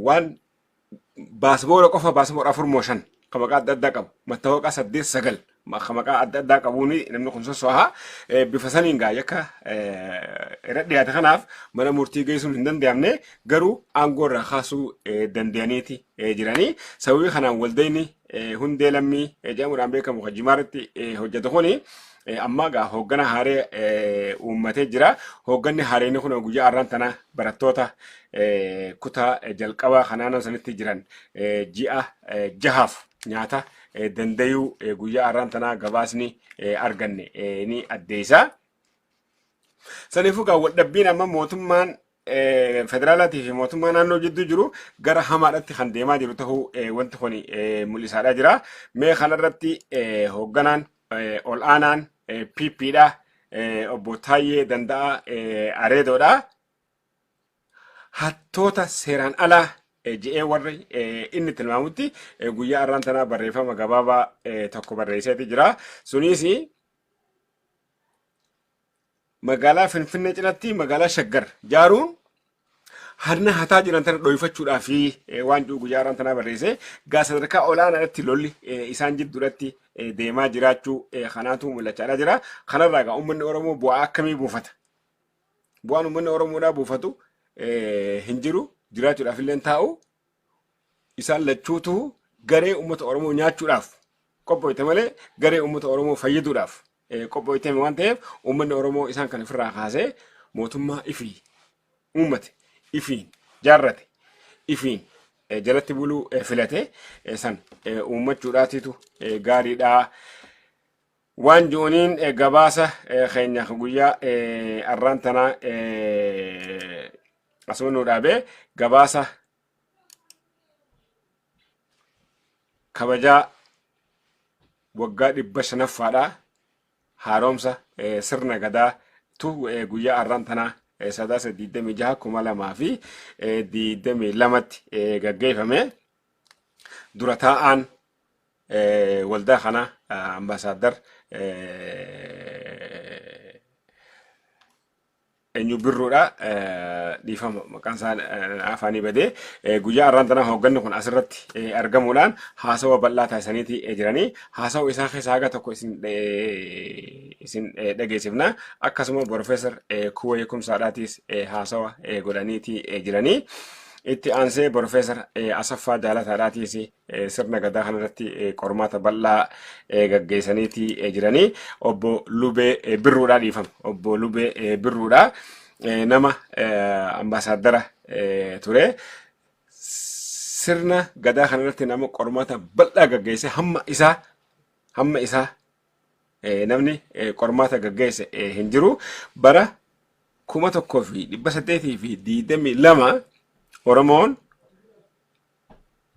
waan baasboora qofa baasboora 4 kan maqaa adda addaa qabu mattawaqaa 8-9 kan maqaa adda addaa qabuun namni kun sosoha bifa saniin gaa yakka irra dhiyaate kanaaf mana murtii geessuun hin danda'amne garuu aangoo irraa kaasuu danda'aniiti jiranii sababii kanaan waldeen Hundee Lammii jedhamuudhaan beekamu kan Jimaarratti hojjetu kuni amma gaa hooggana haaree uummatee jira. Hoogganni haareen kun guyyaa har'aan tana barattoota kutaa jalqabaa kanaanoo sanitti jiran ji'a 6 nyaata dandayuu guyyaa har'aan tana gabaasni arganne ni addeessa. Saniifuu gaa waldhabbiin amma mootummaan federaalaatii fi mootummaa naannoo jidduu jiru gara hamaadhaatti kan deemaa jiru ta'uu wanti kun mul'isaadhaa jira. Mee kanarratti hoogganaan ol aanaan PPdha obbo Taayyee Danda'aa Areedoodha. Hattoota seeraan alaa je'ee warri inni tilmaamutti guyyaa har'aan tanaa barreeffama gabaabaa tokko barreesseeti jira. Sunis magaalaa Finfinnee cinatti magaalaa Shaggar jaaruun harna hataa jiran tana dho'ifachuudhaa fi waan jiru guyyaa har'aan tanaa barreesse gaa sadarkaa olaanaatti lolli isaan jidduutti deemaa jiraachuu kanaatu mul'achaa jira. Kanarraa egaa uummanni Oromoo bu'aa akkamii buufata? Bu'aan uummanni Oromoodhaa buufatu hin jiru jiraachuudhaaf illee taa'u isaan lachuutu garee uummata Oromoo nyaachuudhaaf qophooyte malee garee uummata Oromoo fayyaduudhaaf qophooyte waan ta'eef uummanni Oromoo isaan kan ofirraa kaasee mootummaa ifii uummate ifiin jaarrate ifiin jalatti buluu filate san uummachuudhaatitu gaariidhaa. Waan jooniin gabaasa keenya guyyaa har'aan tanaa asuma nu dhaabee gabaasa kabajaa waggaa 500ffaadha haaromsa sirna gadaatu guyyaa har'aan tanaa sadaasa 26/2022tti gaggeeffame. Dura taa'aan waldaa kana ambaasaadar eenyu birruudha dhiifama maqaan isaa afaanii badee guyyaa har'aan tanaa hoogganni kun asirratti argamuudhaan haasawa bal'aa taasisaniiti jiranii haasawa isaa keessaa haga tokko isin dhageessifna akkasuma Profeesar Kuwee Kumsaadhaatis haasawa godhaniiti jiranii. Itti aansee Profeesar Asaffaa Jaalataadhaatis sirna gadaa kanarratti qormaata bal'aa gaggeessaniiti jiranii. Obbo Lubee Birruudhaa dhiifama. Obbo Lubee Birruudhaa nama ambaasaadara ture. Sirna gadaa kanarratti nama qormaata bal'aa gaggeesse hamma isaa namni qormaata gaggeesse hin jiru. Bara 1822 Oromoon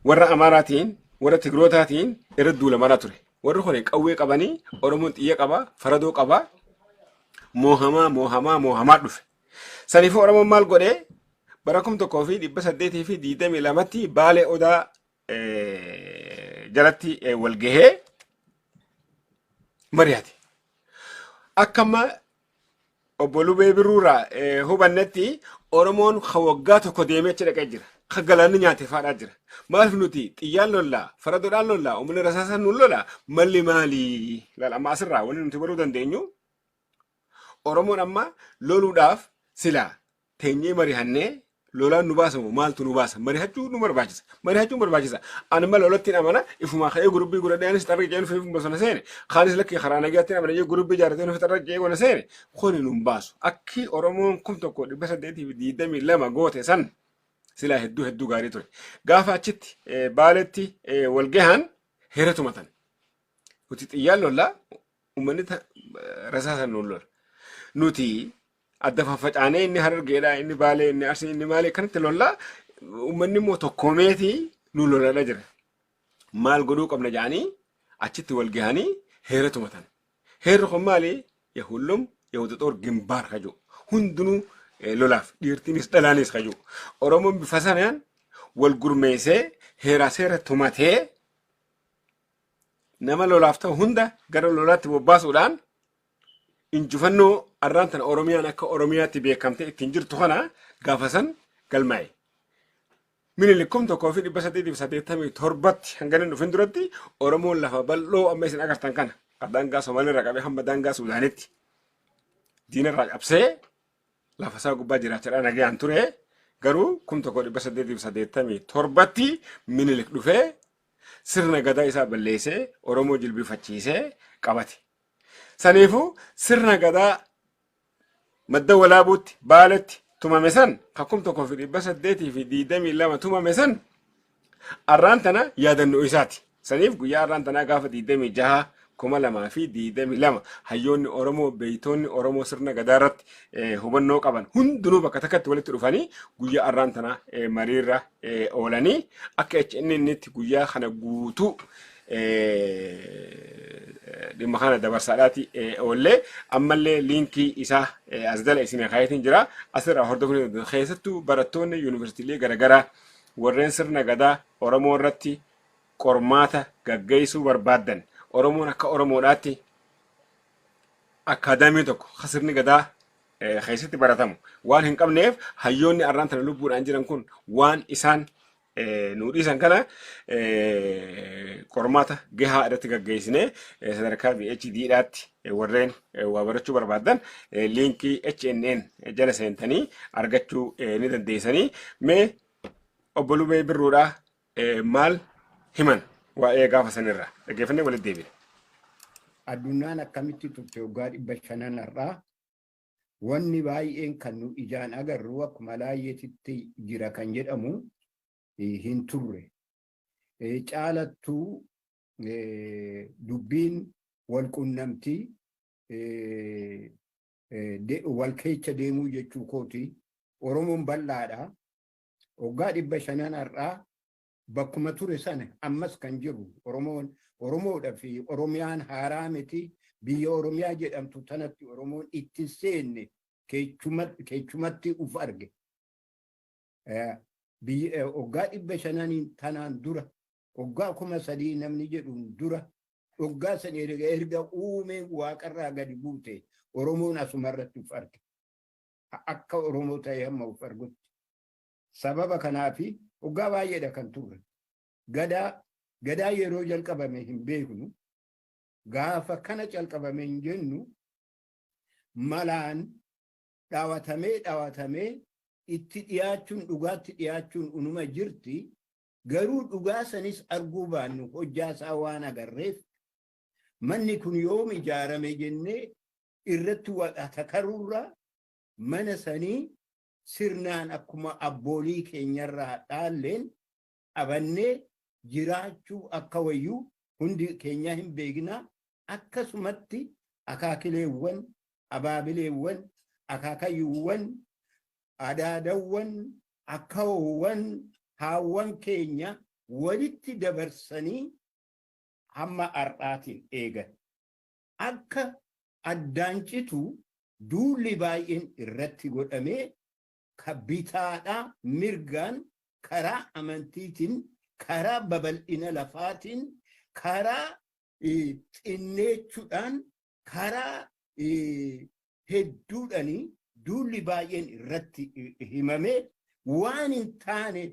warra Amaaraatiin warra Tigrootaatiin irra duulamaa ture. Warri kun qawwee qabanii Oromoon xiyya qaba, faradoo qaba, moohamaa dhufe. Saniifuu Oromoon maal godhee bara 1822tti Baalee Odaa jalatti wal gahee mari'ate. Akkama Obbo Lubee Birruurraa hubannetti Oromoon waggaa tokko deemee achi dhaqee jira. Kan galaanni nyaatee faadhaa jira. Maaliif nuti xiyyaan lollaa, faradoodhaan lollaa, uummanni rasaasaan nuun lollaa, malli maalii? Laala amma asirraa wanti nuti baruu dandeenyu Oromoon amma loluudhaaf silaa teenyee mari'annee lolaan nu baasamu maaltu nu baasa? Mari'achuu nu barbaachisa. Mari'achuun barbaachisa. Ani mala lolatti amana ifumaa ka'ee gurubbii godhadheenis xarra jeen fi bosona seene. Kaanis lakkii karaa nagaatti amana jee gurubbii jaaratee nufi xarra jee gona seene. Kuni nu baasu. Akki Oromoon 1822 goote san silaa hedduu gaarii ture. Gaafa achitti Baaleetti wal gahan heera tumatan. Nuti xiyyaan lollaa uummanni rasaasan nuun lola. Nuti adda faffacaanee inni Harargeedhaa inni Baalee inni Arsii inni Maalee kanatti lollaa uummanni immoo tokkoomeetii nu lolaa jira. Maal godhuu qabna jedhanii achitti wal gahanii heera tumatan. Heerri kun maali? Yahullum Yahudaxoor Gimbaar kajuu hundinuu lolaaf dhiirtiinis dhalaanis kajuu. Oromoon bifa sanaan wal gurmeessee heeraa seera tumatee nama lolaaf ta'u hunda gara lolaatti bobbaasuudhaan injifannoo har'aan tana Oromiyaan akka Oromiyaatti beekamtee ittiin jirtu kana gaafa san galmaa'e. Minilik 1887tti hanga inni dhufin duratti Oromoon lafa bal'oo amma isin agartan kana daangaa Somaaliirraa qabee hamma daangaa Suudaanitti diinarraa cabsee lafa isaa gubbaa jiraachaadhaan nagayaan ture. Garuu 1887tti Minilik dhufee sirna gadaa isaa balleessee Oromoo jilbifachiisee qabate. Saniifuu sirna gadaa madda walaabuutti Baaleetti tumame san kan 1822 tumame san har'aan tana yaadannoo isaati. Saniif guyyaa har'aan tanaa gaafa 26/2022 hayyoonni Oromoo beeytoonni Oromoo sirna gadaa irratti hubannoo qaban hundinuu bakka takkatti walitti dhufanii guyyaa har'aan tanaa mariirra oolanii akka inni itti guyyaa kana guutuu dhimma kana dabarsaadhaati oollee ammallee liinkii isaa as jala isin kaayetiin jira asirraa hordofuun keessattuu barattoonni yuunivarsiitiilee garaagaraa warreen sirna gadaa Oromoo irratti qormaata gaggeessuu barbaadan Oromoon akka Oromoodhaatti akaadaamii tokko sirni gadaa keessatti baratamu waan hin qabneef hayyoonni arraan tana lubbuudhaan jiran kun waan isaan nu dhiisan kana qormaata gahaa irratti gaggeessinee sadarkaa PhD'dhaatti warreen waa barachuu barbaadan liinkii HNN jala seentanii argachuu ni dandeessanii. Mee obbo Lubee Birruudhaa maal himan waa'ee gaafa sanirraa dhaggeeffannee walitti deebina. Addunyaan akkamitti turte waggaa 500 irraa wanni baay'een kan nu ijaan agarru akkuma laayyeetitti jira kan jedhamu hin turre. Caalattuu dubbiin wal qunnamtii wal keessa deemuu jechuu kooti. Oromoon bal'aadha. Waggaa 500 irraa bakkuma ture sana ammas kan jiru Oromoodha fi Oromiyaan haaraa miti. Biyya Oromiyaa jedhamtu tanatti Oromoon itti seenne keechumatti uf arge. Waggaa 500 tanaan dura waggaa 3,000 namni jedhuun dura waggaa san erga uumeen waaqarraa gadi buute Oromoon asumarratti uf arge. Akka Oromoo ta'e hamma uf argutti. Sababa kanaafi waggaa baay'eedha kan turre. Gadaa yeroo jalqabame hin beeknu. Gaafa kana jalqabame hin jennu malaan dhaawatamee itti dhiyaachuun dhugaatti dhiyaachuun unuma jirti. Garuu dhugaa sanis arguu baannu hojjaasaa waan agarreef manni kun yoom ijaarame jennee irratti wadhata karuurraa mana sanii sirnaan akkuma abboolii keenyarraa dhaalleen abannee jiraachuu akka wayyuu hundi keenya hin beeknaa. Akkasumatti akaakileewwan, abaabileewwan, akaakayyuuwwan, adaadawwan, akkaawwan, haawwan keenya walitti dabarsanii hamma har'aatiin eegan. Akka addaancitu duulli baay'een irratti godhamee bitaadhaa mirgaan karaa amantiitiin, karaa babal'ina lafaatiin, karaa xinneechuudhaan, karaa hedduudhaanii duulli baay'een irratti himamee waan hin taane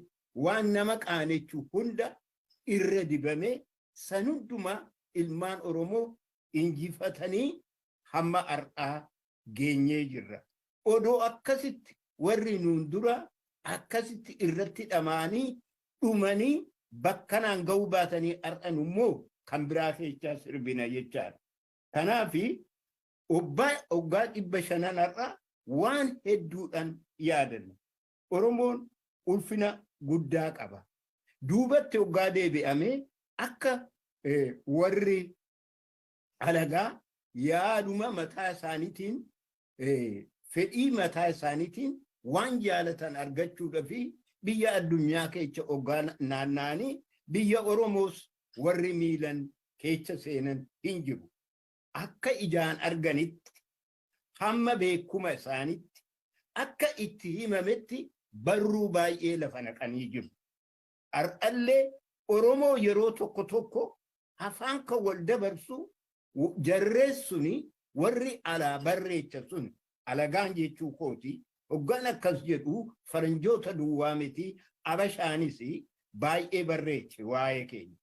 waan nama qaanechu hunda irra dibamee san hundumaa ilmaan Oromoo injifatanii hamma har'aa geenyee jirra. Odoo akkasitti warri nuun dura akkasitti irratti dhamaanii dhumanii bakkanaan ga'uu baatanii har'an immoo kan biraa keessaa sirbina jechaadha. Kanaafi waggaa 500 irraa waan hedduudhaan yaadanna. Oromoon ulfina guddaa qaba. Duubatti waggaa deebi'amee akka warri alagaa yaaduma mataa isaaniitiin fedhii mataa isaaniitiin waan jaalatan argachuudha fi biyya addunyaa keessa waggaa naanna'anii biyya Oromoos warri miilan keessa seenan hin jiru. Akka ijaan arganitti hamma beekuma isaanitti akka itti himametti barruu baay'ee lafa naqanii jiru. Har'allee Oromoo yeroo tokko tokko afaan kan wal dabarsu jarreessuni warri alaa barreecha sun alagaan jechuu kooti hoggaan akkas jedhu faranjoota duwwaa miti abashaanis baay'ee barreeche waa'ee keenya.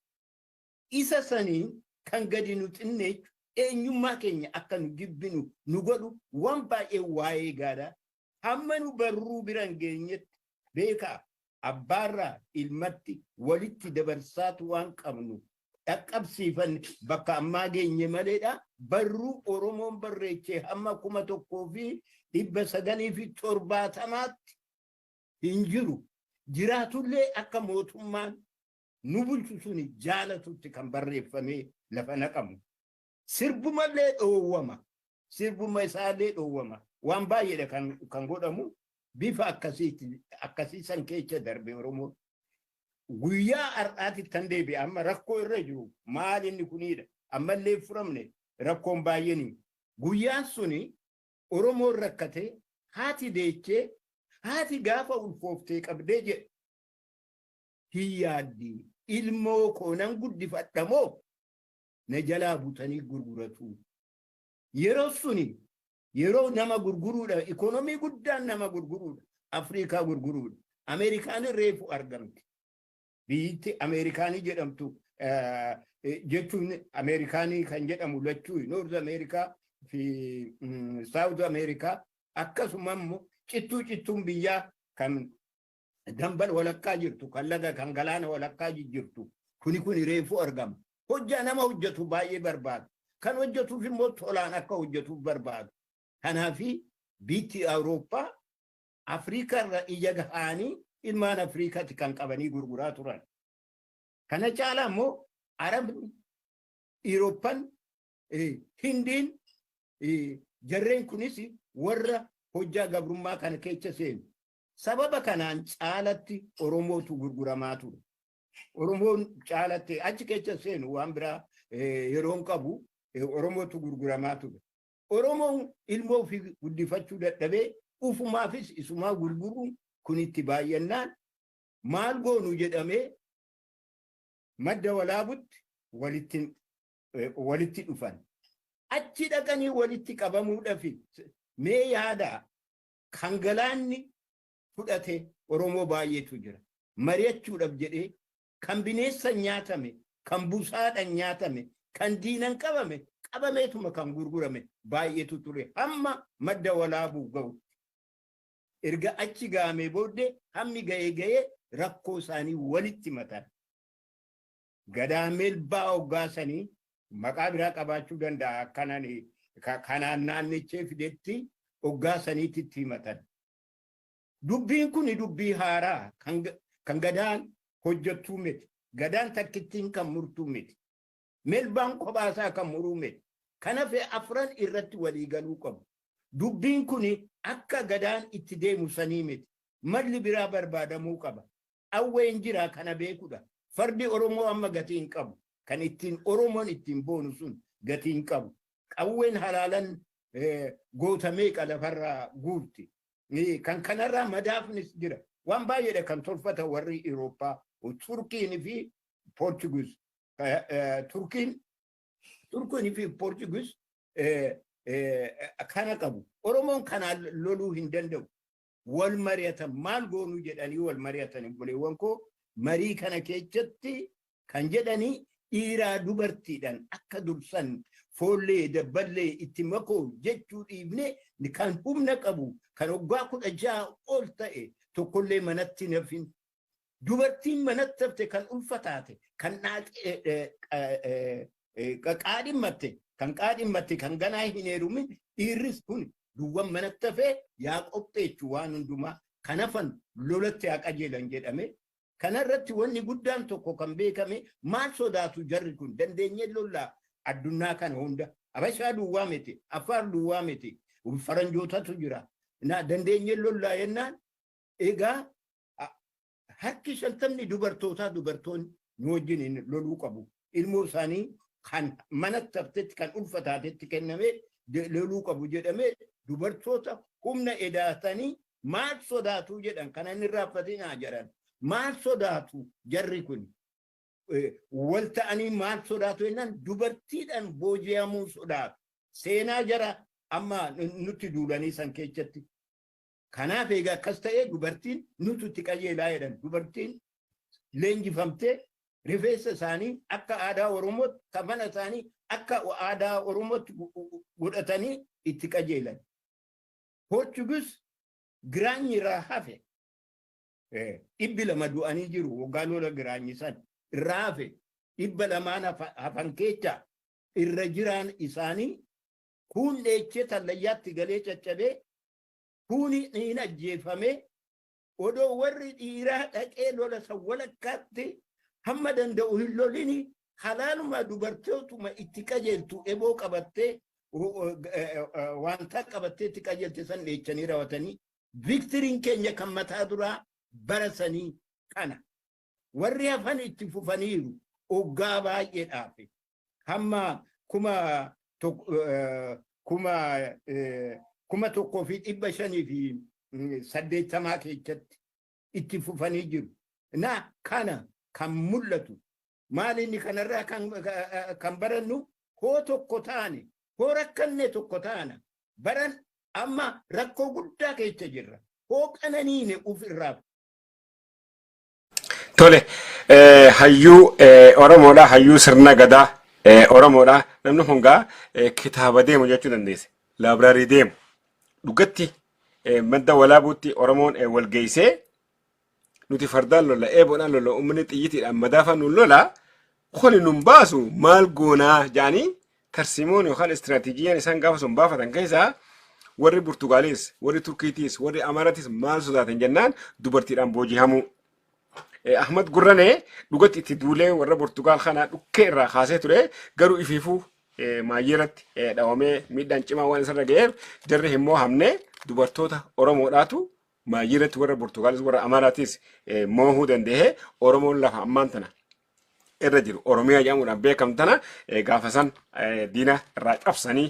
Isa saniin kan gadi nu xinneechu eenyummaa keenya akka nu jibbinu nu godhu waan baay'ee waa'ee gaadaa hamma nu barruu biran geenyetti beekaa abbaarraa ilmatti walitti dabarsaatu waan qabnu dhaqqabsiifan bakka ammaa geenye maleedha. Barruu Oromoon barreechee hamma 1970 hin jiru. Jiraatullee akka mootummaan nu bulchu suni jaalatutti kan barreeffamee lafa naqamu. Sirbumallee dhoowwama. Sirbuma isaallee dhoowwama. Waan baay'eedha kan godhamu bifa akkasiisan keessa darbe Oromoo. Guyyaa har'aatti tan deebi'e amma rakkoo irra jiru maal inni kunidha. Ammallee furamne rakkoon baay'een. Guyyaan suni Oromoon rakkatee haati deechee haati gaafa ulfooftee qabdee jedhe hiyyaaddi ilmoo koonan guddifadhamoo na jalaa butanii gurguratu. Yeroo suni yeroo nama gurguruudha ikonomii guddaan nama gurguruudha Afrikaa gurguruudha. Ameerikaan reefu argamti. Biyyitti Ameerikaanii jedhamtu jechuun Ameerikaanii kan jedhamu lachuu Noorz Ameerikaa fi Saawuz Ameerikaa akkasuma immoo cittuun biyyaa kan dambal walakkaa jirtu kan laga kan galaana walakkaa jirtu kuni reefu argama. Hojjaa nama hojjetu baay'ee barbaadu. Kan hojjetuuf immoo tolaan akka hojjetuuf barbaadu. Kanaafi biyyi Awurooppaa Afrikaa irra ija gahaanii ilmaan Afrikaatti kan qabanii gurguraa turan. Kana caalaa immoo Arabni, Irooppaan, Hindiin jarreen kunis warra hojjaa gabrummaa kana keessa seenu. Sababa kanaan caalatti Oromootu gurguramaa ture. Oromoon caalatti achi keessa seenu waan biraa yeroon qabu Oromootu gurguramaa ture. Oromoon ilmoo ofii guddifachuu dadhabee ufumaafis isumaa gurguruun kun itti baay'annaan maal goonu jedhamee madda walaabutti walitti dhufan. Achi dhaqanii walitti qabamuudhaaf mee yaadaa kan galaanni fudhate Oromoo baay'eetu jira. Mari'achuudhaaf jedhee kan bineensaan nyaatame, kan busaadhaan nyaatame, kan diinan qabameetuma kan gurgurame baay'eetu ture. Hamma madda walaabuu ga'u. Erga achi gaamee booddee hammi ga'ee rakkoo isaanii walitti matan. Gadaa Melbaa hoggaasanii maqaa biraa qabaachuu danda'a. Kanaan naannichee fidetti hoggaasaniitti itti himatan. Dubbiin kun dubbii haaraa kan gadaan hojjettuu miti. Gadaan takkittiin kan murtuu miti. Melbaan kophaasaa kan muruu miti. Kanaaf afran irratti walii galuu qabu. Dubbiin kun akka gadaan itti deemu sanii miti. Malli biraa barbaadamuu qaba. Awween jiraa kana beekudha. Fardi Oromoo amma gatiin qabu. Kan ittiin Oromoon ittiin boonu sun gatiin qabu. Qawween halaalan gootamee qalafarraa guurti. Kan kanarraa madaafnis jira. Waan baay'eedha kan tolfata warri Irooppaa. Turkiin fi Portuguus. Turkiin fi Portuguus kana qabu. Oromoon kanaan loluu hin danda'u. Wal mari'atan maal goonuu jedhanii wal mari'atan obboleewwan koo marii kana keessatti kan jedhanii dhiiraa dubartiidhaan akka dursan foollee dabballee itti makoo jechuu dhiibne kan humna qabu kan waggaa 16 ol ta'e tokkollee manatti nafin. Dubartiin manatti hafte kan ulfataate kan qaadhimmatte kan ganaa hin heerumin dhiirris kun duwwan manatti hafee yaa qopheechuu waan hundumaa kan hafan lolatti haa qajeelan jedhame. Kanarratti wanni guddaan tokko kan beekame maal sodaatu jarri kun dandeenye lollaa addunyaa kana hunda. Habashaa duwwaa miti, Affaar duwwaa miti, Faranjootatu jira. Dandeenye lollaa jennaan egaa harki 50 dubartoonni nu wajjin loluu qabu. Ilmoo isaanii kan manatti haftetti kan ulfataatetti kenname loluu qabu jedhame dubartoota humna edaatanii maal sodaatu jedhan kana inni raaffatinaa jedhan. Maal sodaatu jarri kun wal ta'anii maal sodaatu jennaan dubartiidhaan booji'amuu sodaatu. Seenaa jara amma nutti duulanii san keessatti. Kanaaf egaa akkas ta'ee dubartiin nuti itti qajeelaa jedhan. Dubartiin leenjifamtee rifeensa isaanii akka aadaa Oromootti kafana isaanii akka aadaa Oromootti godhatanii itti qajeelan. Portuguus giraanyi irraa hafe. 200 du'anii jiru waggaa lola giraanyi san irraa hafe 200 hafan keessa irra jiraan isaanii kun dheechee tallayyaatti galee caccabee kuni hin ajjeefame odoo warri dhiiraa dhaqee lola san walakkaatti hamma danda'u hin lolini halaaluma dubartootuma itti qajeeltu eboo qabattee wanta qabattee itti qajeelte san dheechanii raawwatanii viktiriin keenya kan mataa duraa barasanii kana warri hafan itti fufaniiru oggaa baay'eedhaaf hamma kuma 1,580 keessatti itti fufanii jiru. Na kana kan mul'atu maal inni kanarraa kan barannu hoo tokko taane hoo rakkanne tokko taana baran amma rakkoo guddaa keessa jirra hoo qananiine uf irraa. Tole hayyuu Oromoodha hayyuu sirna gadaa Oromoodha namni hungaa kitaaba deemu jechuu dandeesse laabraarii deemu dhugatti madda walaabuutti Oromoon wal geessee nuti fardaan lola eeboodhaan lola uummanni xiyyitiidhaan madaafaan nu lola kuni nun baasu maal goonaa jedhanii tarsiimoon yookaan istiraatiijiyaan isaan gaafa sun baafatan keessaa warri Burtugaaliis warri Turkiitiis warri Amaaratis maal sodaatan jennaan dubartiidhaan booji'amuu. Ahmad Gurranee dhugatti itti duulee warra Portugaal kana dhukkee irraa kaasee ture garuu ifiifuu maayyeeratti dhawamee miidhaan cimaa waan isarra ga'eef jarri himmoo hamnee dubartoota Oromoodhaatu maayyeeratti warra Portugaalis warra Amaaraatis moohuu danda'ee Oromoon lafa ammaan tana irra jiru Oromiyaa jedhamuudhaan beekamtana gaafa san diina irraa cabsanii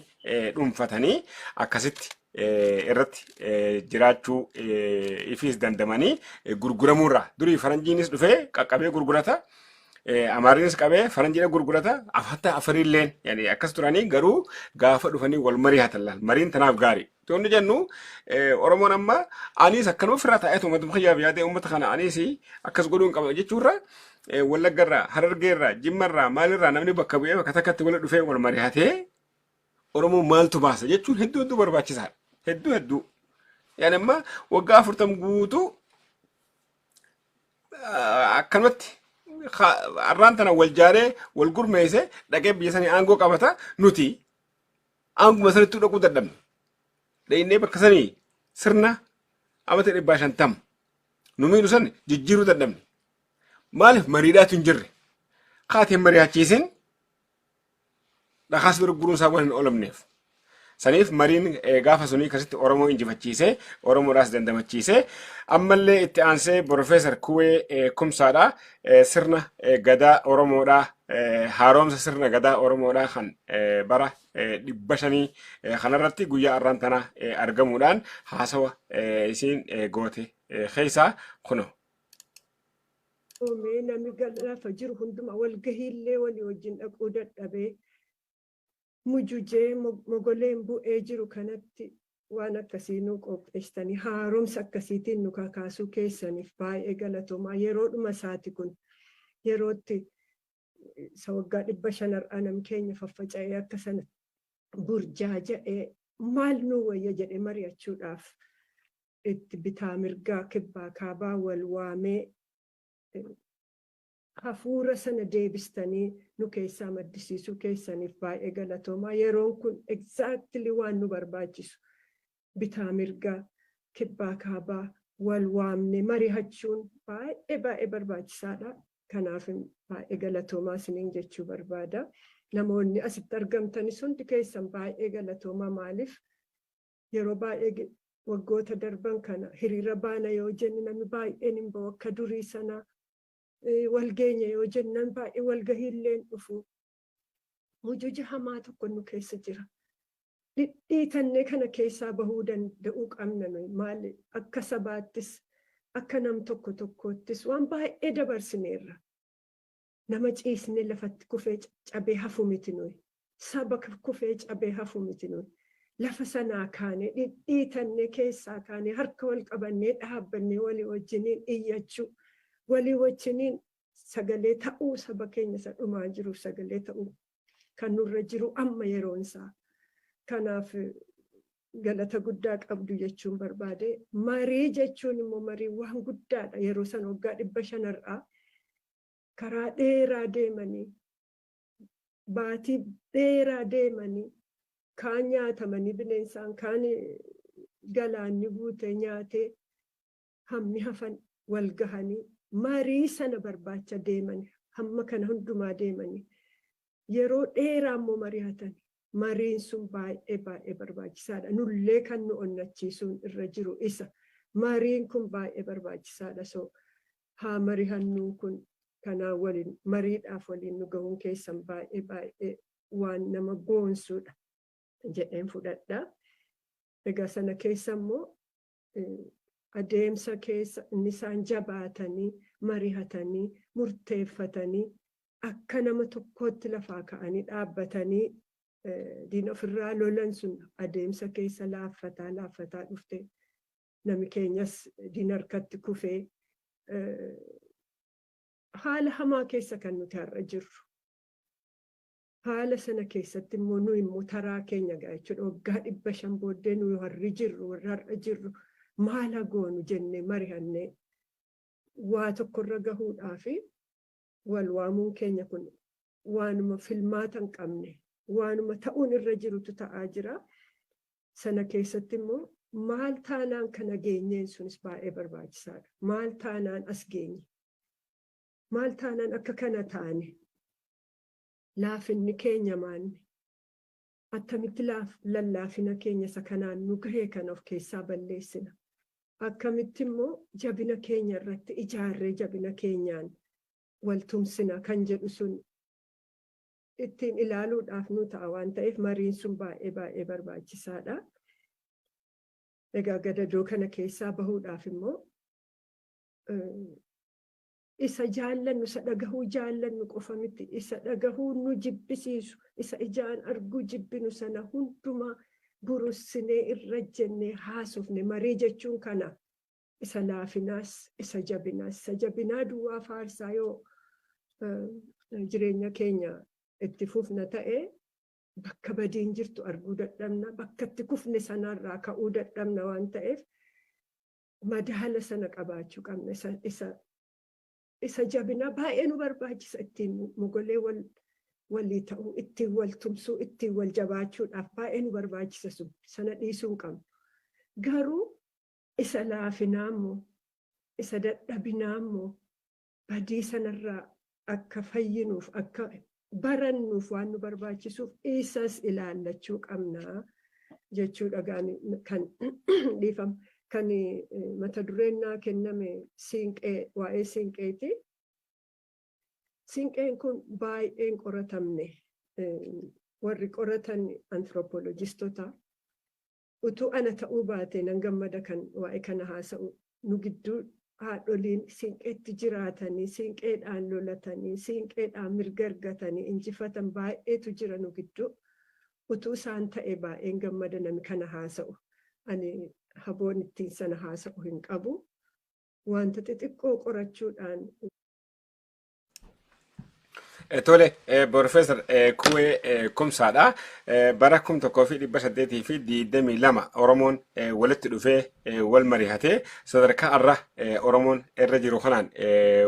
dhuunfatanii akkasitti irratti jiraachuu ifis dandamanii gurguramuurraa durii faranjiinis dhufee qaqqabee gurgurata amaariinis qabee faranjiidha gurgurata afatta afariilleen yani akkas turanii garuu gaafa dhufanii wal marii hatallaan mariin tanaaf gaarii toonni jennu Oromoon amma anis akkanuma firraa taa'eetu uummata xiyyaaf yaadee uummata kana anis akkas godhuun qaba jechuurra Wallaggarraa Harargeerraa Jimmarraa maalirraa namni bakka bu'ee bakka takkatti wal dhufee wal marii hatee Oromoon maaltu baasa jechuun hedduu barbaachisaadha. Hedduu yani amma waggaa 40 guutuu akkanumatti arraan tana wal jaaree wal gurmeesse dhaqee biyya sanii aangoo qabata nuti aanguma sanittuu dhaquu dadhabne dha'innee bakka sanii sirna amata 150 nu miidhu san jijjiiruu dadhabne maaliif mariidhaatu hin jirre kaateen mari'achiisin dhakaas bira guruun isaa waan hin oolamneef. Saniif mariin gaafa sunii akkasitti Oromoo injifachiisee Oromoodhaas dandamachiisee ammallee itti aansee Profeesar Kuwee Kumsaadha sirna gadaa Oromoodhaa haaromsa sirna gadaa Oromoodhaa kan bara 500 kanarratti guyyaa arraan tana argamuudhaan haasawa isiin goote keessaa kuno. Namni lafa jiru hunduma walgahiillee walii wajjin dhaquu dadhabee mujujee mogoleen bu'ee jiru kanatti waan akkasii nu qopheessitanii haaromsa akkasiitiin nu kakaasuu keessaniif baay'ee galatoomaa yeroodhuma isaati kun yerootti waggaa 500 nam keenya faffaca'ee akka sana burjaaja'ee maal nu wayya jedhee mari'achuudhaaf itti bitaa mirgaa kibbaa kaabaa wal waamee hafuura sana deebistanii nu keessaa maddisiisuu keessaniif baay'ee galatoomaa yeroon kun exactly waan nu barbaachisu bitaa mirgaa kibbaa kaabaa wal waamne mari'achuun baay'ee barbaachisaadha kanaaf baay'ee galatoomaa isiniin jechuu barbaada namoonni asitti argamtanis hundi keessan baay'ee galatoomaa maaliif yeroo baay'ee waggoota darban kana hiriira baana yoo jennu namni baay'een hin ba'u akka durii sanaa walgeenya yoo jennan baay'ee walgahiilleen dhufu mujuja hamaa tokko nu keessa jira dhidhiitannee kana keessaa bahuu danda'uu qabna nuyi maali akka sabaattis akka nam tokkottis waan baay'ee dabarsineerra nama ciisne lafatti kufee cabee hafu miti nuyi saba kufee cabee hafu miti nuyi lafa sanaa kaane dhidhiitannee keessaa kaane harka wal qabannee dhaabbannee walii wajjiniin iyyachuu walii wajjiniin sagalee ta'uu saba keenya isa dhumaa jiru sagalee ta'uu kan nurra jiru amma yeroon isaa kanaaf galata guddaa qabdu jechuun barbaade marii jechuun immoo marii waan guddaadha yeroo san waggaa 500 karaa dheeraa deemanii baatii dheeraa deemanii kaan nyaatamanii bineensaan kaan galaanni guute nyaatee hammi hafan wal gahanii marii sana barbaacha deemanii hamma kana hundumaa deemanii yeroo dheeraa immoo mari'atan mariin sun baay'ee barbaachisaadha nullee kan nu onnachiisuun irra jiru isa mariin kun baay'ee barbaachisaadha so haa mari'annuun kun kanaa waliin mariidhaaf waliin nu gahuun keessan baay'ee waan nama boonsuudha jedheen fudhadha egaa sana keessa immoo adeemsa keessa inni isaan jabaatanii mari'atanii murteeffatanii akka nama tokkootti lafaa ka'anii dhaabbatanii diina ofirraa lolan sun adeemsa keessa laaffataa dhufte nami keenyas diina harkatti kufee haala hamaa keessa kan nuti har'a jirru. Haala sana keessatti immoo nu immoo taraa keenya ga'a jechuudha. Waggaa 500 booddee nu harri jirru warra har'a jirru maal goonu jennee mari'annee waa tokkorra gahuudhaaf wal waamuun keenya kun waanuma filmaata hin qabne waanuma ta'uun irra jirutu ta'aa jira. Sana keessatti immoo maal taanaan kana geenyeen sunis baay'ee barbaachisaadha. Maal taanaan as geenye? Maal taanaan akka kana taane? Laafinni keenya maanni? Attamitti lallaafina keenya isa kanaan nu gahee kana of keessaa balleessina? Akkamitti immoo jabina keenya irratti ijaarree jabina keenyaan waltumsina kan jedhu sun ittiin ilaaluudhaaf nu ta'a waan ta'eef mariin sun baay'ee barbaachisaadha. Egaa gadadoo kana keessaa bahuudhaaf immoo isa jaallannu isa dhagahuu jaallannu qofa miti isa dhagahuu nu jibbisiisu isa ijaan arguu jibbinu sana hundumaa burussinee irra jennee haasofne marii jechuun kana isa laafinaas isa jabinaa duwwaa faarsaa yoo jireenya keenya itti fufna ta'e bakka badiin jirtu arguu dadhabna bakka itti kufne sanarraa ka'uu dadhabna waan ta'eef madaala sana qabaachuu qabna isa jabina baay'ee nu barbaachisa ittiin mogolee walii ta'uu ittiin wal tumsuu ittiin wal jabaachuudhaaf baay'ee nu barbaachisa sana dhiisuu hin qabnu. Garuu isa laafinaa immoo isa dadhabinaa immoo badii sanarraa akka fayyinuuf akka barannuuf waan nu barbaachisuuf isas ilaallachuu qabna jechuudha kan dhiifama. Kan mata dureen naa kenname siinqee waa'ee siinqeeti. Siinqeen kun baay'een qoratamne warri qoratan anthropologistota utuu ana ta'uu baate nan gammada kan waa'ee kana haasa'u nu gidduu haadholiin siinqeetti jiraatanii siinqeedhaan lolatanii siinqeedhaan mirga argatanii injifatan baay'eetu jira nu gidduu utuu isaan ta'e baay'een gammada nami kana haasa'u. Ani haboon ittiin sana haasa'u hin qabu. Wanta xixiqqoo qorachuudhaan. Tole, Profeesar Kuwee Kumsaadha. Bara 1822 Oromoon walitti dhufee wal mari'atee sadarkaa irra Oromoon irra jiru kanaan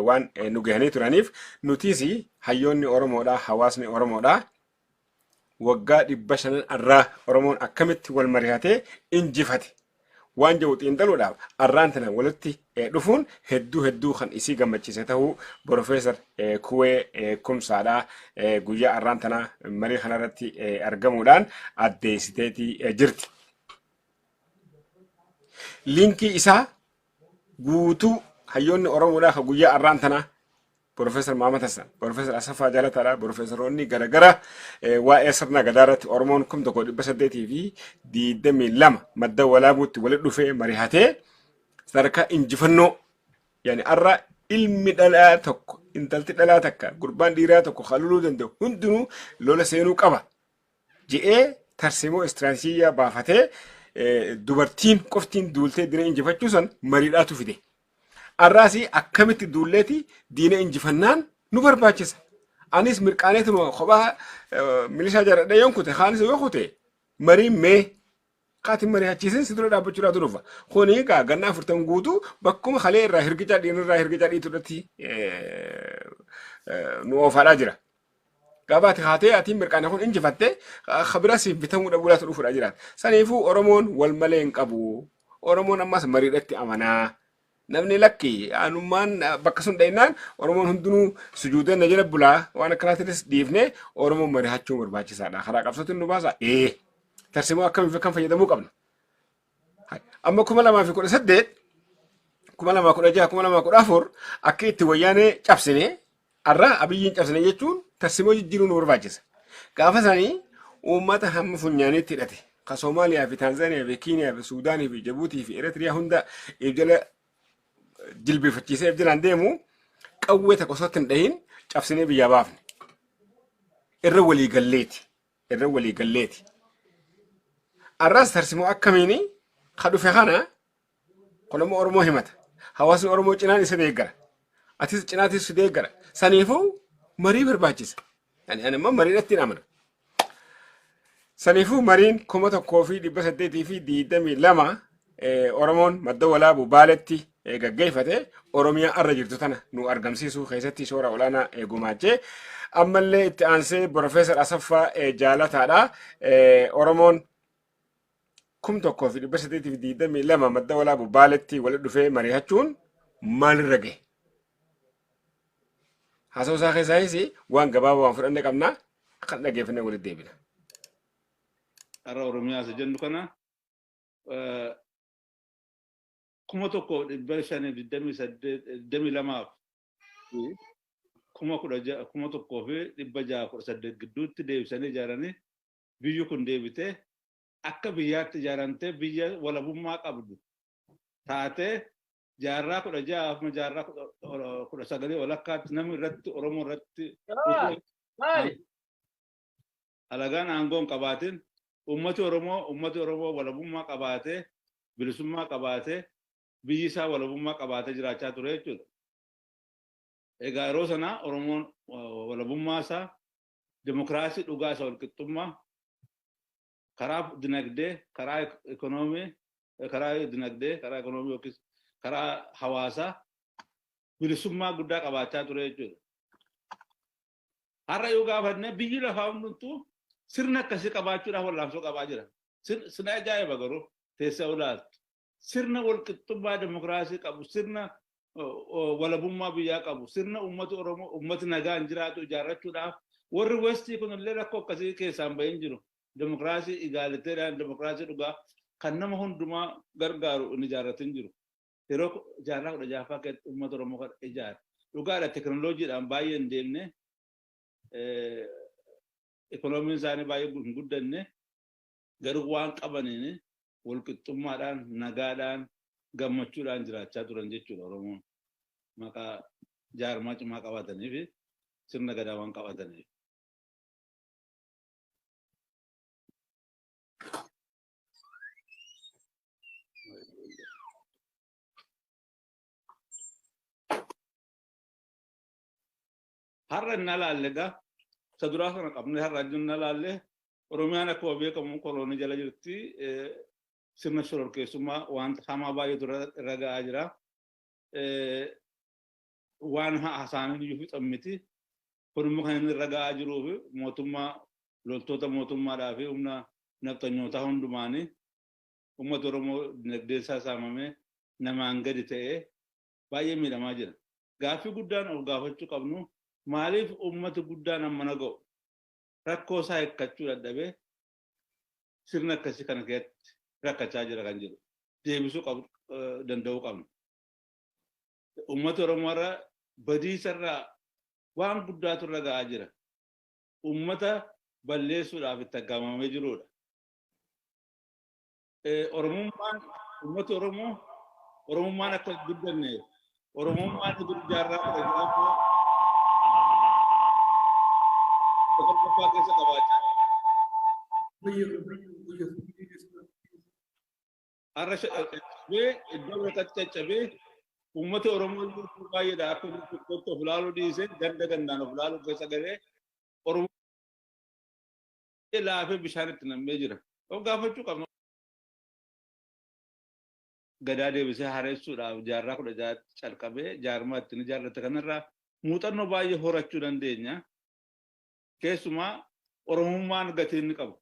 waan nu gahanii turaniif nutis hayyoonni Oromoodha, hawaasni Oromoodha. Waggaa 500 irraa Oromoon akkamitti wal mari'atee injifate waan jiru xiinxaluudhaaf arraan tana walitti dhufuun hedduu kan isii gammachiise ta'uu Profeesar Kuwee Kumsaadha guyyaa arraan tana marii kanarratti argamuudhaan addeessiteetii jirti. Liinkii isaa guutuu hayyoonni Oromoodhaa guyyaa arraan tana Profeesar Maamad Hassan, Profeesar Asafaa Jaalataadha, Profeesaroonni garaagaraa waa'ee sirna gadaarratti Oromoon 1822 madda walaabuutti walitti dhufee mari'atee sadarkaa injifannoo yaani arra ilmi dhalaa tokko intalti dhalaa takka gurbaan dhiiraa tokko halluu danda'u hundinuu lola seenuu qaba je'ee tarsiimoo istiraatiijiyaa baafatee dubartiin qoftiin duultee diina injifachuu san mariidhaatu fide. Arraasi akkamitti duulleeti diina injifannaan nu barbaachisa. Anis mirqaaneetuma kophaa milishaa jaaladha yoon kute haanis yoo kute marii mee qaatiin mari'achiisin si dura dhaabbachuudhaatu dhufa. Kuni egaa gannaa 40 guutuu bakkuma halee irraa hirgicaa dhiinirraa hirgicaa dhiituudhaatti nu oofaadhaa jira. Gabaati haatee atiin mirqaane kun injifattee khabira siif bitamuu dhabuudhaatu dhufuudha jiraata. Saniifuu Oromoon wal malee hin qabu. Oromoon ammas mariidhatti amanaa. Namni lakki anummaan bakka sun dhaynaan Oromoon hundinuu sujuudeen na jala bulaa waan akkanaatis dhiifnee Oromoon mari'achuun barbaachisaadha. Karaa qabsootiin nu baasa. Tarsiimoo akkamiif kan fayyadamuu qabna. Amma 2018 2016 2014 akka itti wayyaanee cabsine arraa abiyyiin cabsine jechuun tarsiimoo jijjiiruu nu barbaachisa. Gaafa isaanii uummata hamma funyaaniitti hidhate كصوماليا في تنزانيا في كينيا في السودان في جيبوتي في إريتريا هندا إبجل جلبي فتشيسة إبجل عندهم قوة قصة دهين شافسني بيابافن الرولي قليتي الراس ترسمو أكميني خدو في خانة كلهم أرمو همت حواس أرمو جنان يسديقر أتيس جنات يسديقر سنيفو مري برباجيس يعني أنا ما مري نتين أمر سنيفو مرين كومة كوفي دي بس دي في دي دمي لما أرمون مدولا ببالتي gaggeeffate Oromiyaa arra jirtu tana nu argamsiisuu keessatti shoora olaanaa gumaachee ammallee itti aansee Profeesar Asaffaa Jaalataadha. Oromoon 1922 madda walaabuu Baaletti walitti dhufee mari'achuun maalirra gahe? Haasawaa keessaayis waan gabaabaa waan fudhannee qabna kan dhageeffannee walitti deebina. Arra Oromiyaa isa jennu kana kuma tokko dhibba shanii digdamii lamaaf kuma tokkoo fi dhibba jaha kudha saddeet gidduutti deebisanii ijaaranii biyyi kun deebitee akka biyyaatti ijaaramtee biyya walabummaa qabdu taatee jaarraa kudha jaha fi jaarraa kudha sagalii walakkaatti namni irratti Oromoo irratti alagaan aangoon qabaatiin ummati Oromoo walabummaa qabaatee bilisummaa qabaatee biyyi isaa walabummaa qabaatee jiraachaa ture jechuudha. Egaa yeroo sana Oromoon walabummaa isaa dimokiraasii dhugaa isa walqixxummaa karaa dinagdee karaa ikonoomii yookiis karaa hawaasaa bilisummaa guddaa qabaachaa ture jechuudha. Har'a yoo gaafanne biyyi lafaa hundumtuu sirna akkasii qabaachuudhaaf wallaansoo qabaa jira. Sirna ajaa'iba garuu teessee olaatu. Sirna walqixxummaa dimokiraasii qabu, sirna walabummaa biyyaa qabu, sirna uummata Oromoo uummati nagaan jiraatu ijaarrachuudhaaf warri westii kunillee rakkoo akkasii keessaan bahin jiru. Dimokiraasii igaaliteedhaan dimokiraasii dhugaa kan nama hundumaa gargaaru inni ijaarratin jiru. Yeroo jaarraa kudha jahaffaa keessatti uummata Oromoo kan ijaare. Dhugaadha teknooloojiidhaan baay'ee hin deemne ikoonomiin isaanii baay'ee hin guddanne garuu waan qabaniin walqixxummaadhaan nagaadhaan gammachuudhaan jiraachaa turan jechuudha Oromoon maqaa jaarmaa cimaa qabatanii fi sirna gadaa waan qabataniif. Har'a inni alaalle egaa isa duraa kana qabne har'a inni alaalle Oromiyaan akkuma beekamu koloonii jala jirti. Sirna shororkeessummaa wanta hamaa baay'eetu irra ga'aa jira. Waan haasaan iyyuu fixan miti. Kun immoo kan inni irra ga'aa jiruu fi mootummaa loltoota mootummaadhaa fi humna nafxanyootaa hundumaanii uummata Oromoo dinagdeen isaa saamamee namaan gadi ta'ee baay'ee miidhamaa jira. Gaaffii guddaan of gaafachuu qabnu maaliif uummati guddaan ammana ga'u rakkoo isaa hiikkachuu dadhabee sirna akkasii kana keessatti rakkachaa jira kan jiru deebisuu danda'uu qabna. Uummata Oromoo irra badiisa irraa waan guddaatu irra ga'aa jira. Uummata balleessuudhaaf itti aggaamamee jirudha. Uummati Oromummaan akka guddanneef Oromummaan dur jaarraa kudha jahaffaa tokkoffaa keessa qabaachaa. Har'a iddoo biratti caccabee uummata Oromoo baay'eedha akka tokkotti of ilaaluu dhiisee gandaan of ilaaluu keessa galee Oromoo laafee bishaan itti nammee jira. Of gaafachuu qabna. Gadaa deebisee haaromsuudhaaf jaarraa kudha jahaatti calqabee jaarmaa ittiin ijaarrate kanarraa muuxannoo baay'ee horachuu dandeenya. Keessumaa Oromummaan gatii inni qabu.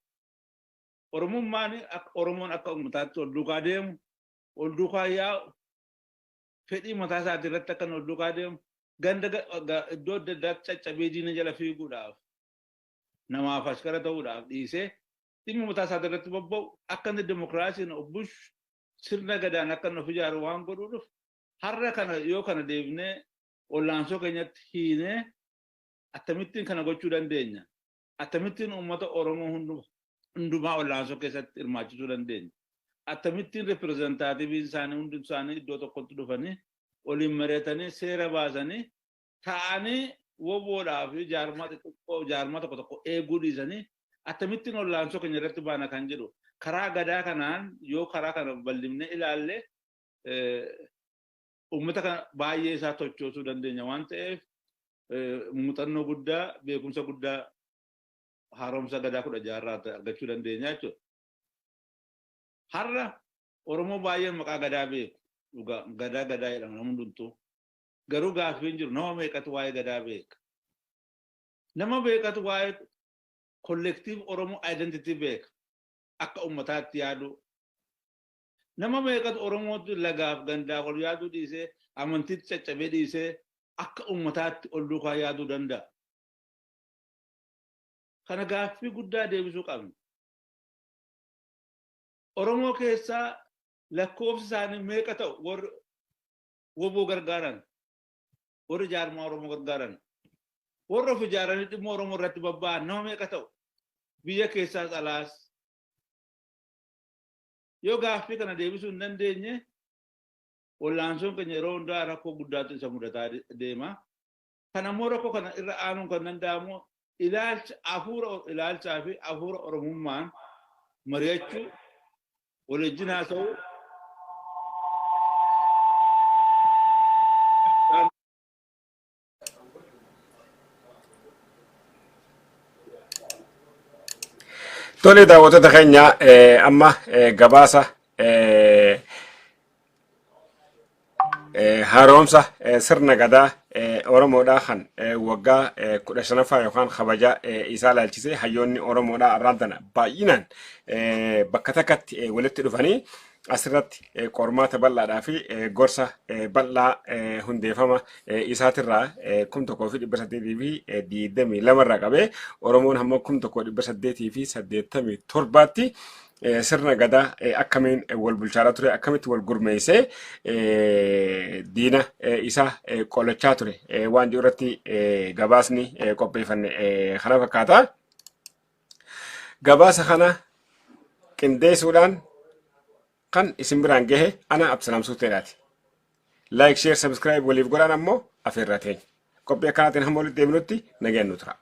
Oromoon akka uummataatti ol duukaa deemu, ol duukaa yaa'u, fedhii mataa isaatii irratti akka ol duukaa deemu, iddoo adda addaatti caccabee diina jala fiiguudhaaf, namaaf ashkara ta'uudhaaf dhiisee dhimma mataa isaatii irratti bobba'u akka inni dimokiraasiin obbush sirna gadaan akka inni of ijaaru waan godhuudhuuf har'a kana yoo kana deebinee ollaansoo keenyatti hiinee akkamittiin kana gochuu dandeenya? Akkamittiin uummata Oromoo hunduma hundumaa wallaansoo keessatti hirmaachisuu dandeenya. Akkamittiin reprezentaatiivii isaanii hundi isaanii iddoo tokkotti dhufanii waliin mari'atanii seera baasanii ta'anii woboodhaa fi jaarmaa tokko tokko eeguu dhiisanii akkamittiin wallaansoo keenya irratti baana kan jedhu karaa gadaa kanaan yoo karaa kana bal'ifnee ilaalle uummata kana baay'ee isaa tochoosuu dandeenya waan ta'eef muuxannoo guddaa beekumsa guddaa haaromsa gadaa 16 irraa argachuu dandeenya jechuudha. Har'a Oromoo baay'een maqaa gadaa beeku. Gadaa jedhama namni hundumtuu. Garuu gaaffiin jiru nama meeqatu waa'ee gadaa beeka. Nama beekatu waa'ee collective Oromoo identity beeka. Akka uummataatti yaadu. Nama meeqatu Oromootti lagaaf gandaaf ol yaaduu dhiisee amantiitti caccabee dhiisee akka uummataatti ol duukaa yaaduu danda'a. Kana gaaffii guddaa deebisuu qabna. Oromoo keessaa lakkoofsi isaanii meeqa ta'u warri woboo gargaaran, warri jaarmaa Oromoo gargaaran, warri of ijaaranii dhimma Oromoo irratti bobba'an nama meeqa ta'u biyya keessaas alaas. Yoo gaaffii kana deebisuu hin dandeenye wallaansoon keenya yeroo hundaa rakkoo guddaatu isa mudataa deema. Kana immoo rakkoo kana irra aanuun kan danda'amu ilaalchaa fi hafuura Oromummaan mari'achuu waliin haasa'uu tole daawwattoota keenya amma gabaasa haaromsa sirna gadaa Oromoodhaa kan waggaa 15ffaa yookaan kabaja isaa ilaalchisee hayyoonni Oromoodhaa arraantana baay'inaan bakka takkatti walitti dhufanii asirratti qormaata bal'aadhaa fi gorsa bal'aa hundeeffama isaatirraa 1822 irraa qabee Oromoon hamma 1887tti sirna gadaa akkamiin wal bulchaa ture akkamitti wal gurmeessee diina isaa qolachaa ture waan jiru irratti gabaasni qopheeffanne kana fakkaata. Gabaasa kana qindeessuudhaan kan isin biraan gahe ana Absalaam Suuteedhaati. Like, share, subscribe waliif godhaan ammoo afeerraa teenya. Qophii akkanaatiin hamma walitti deebinutti nageenyu tura.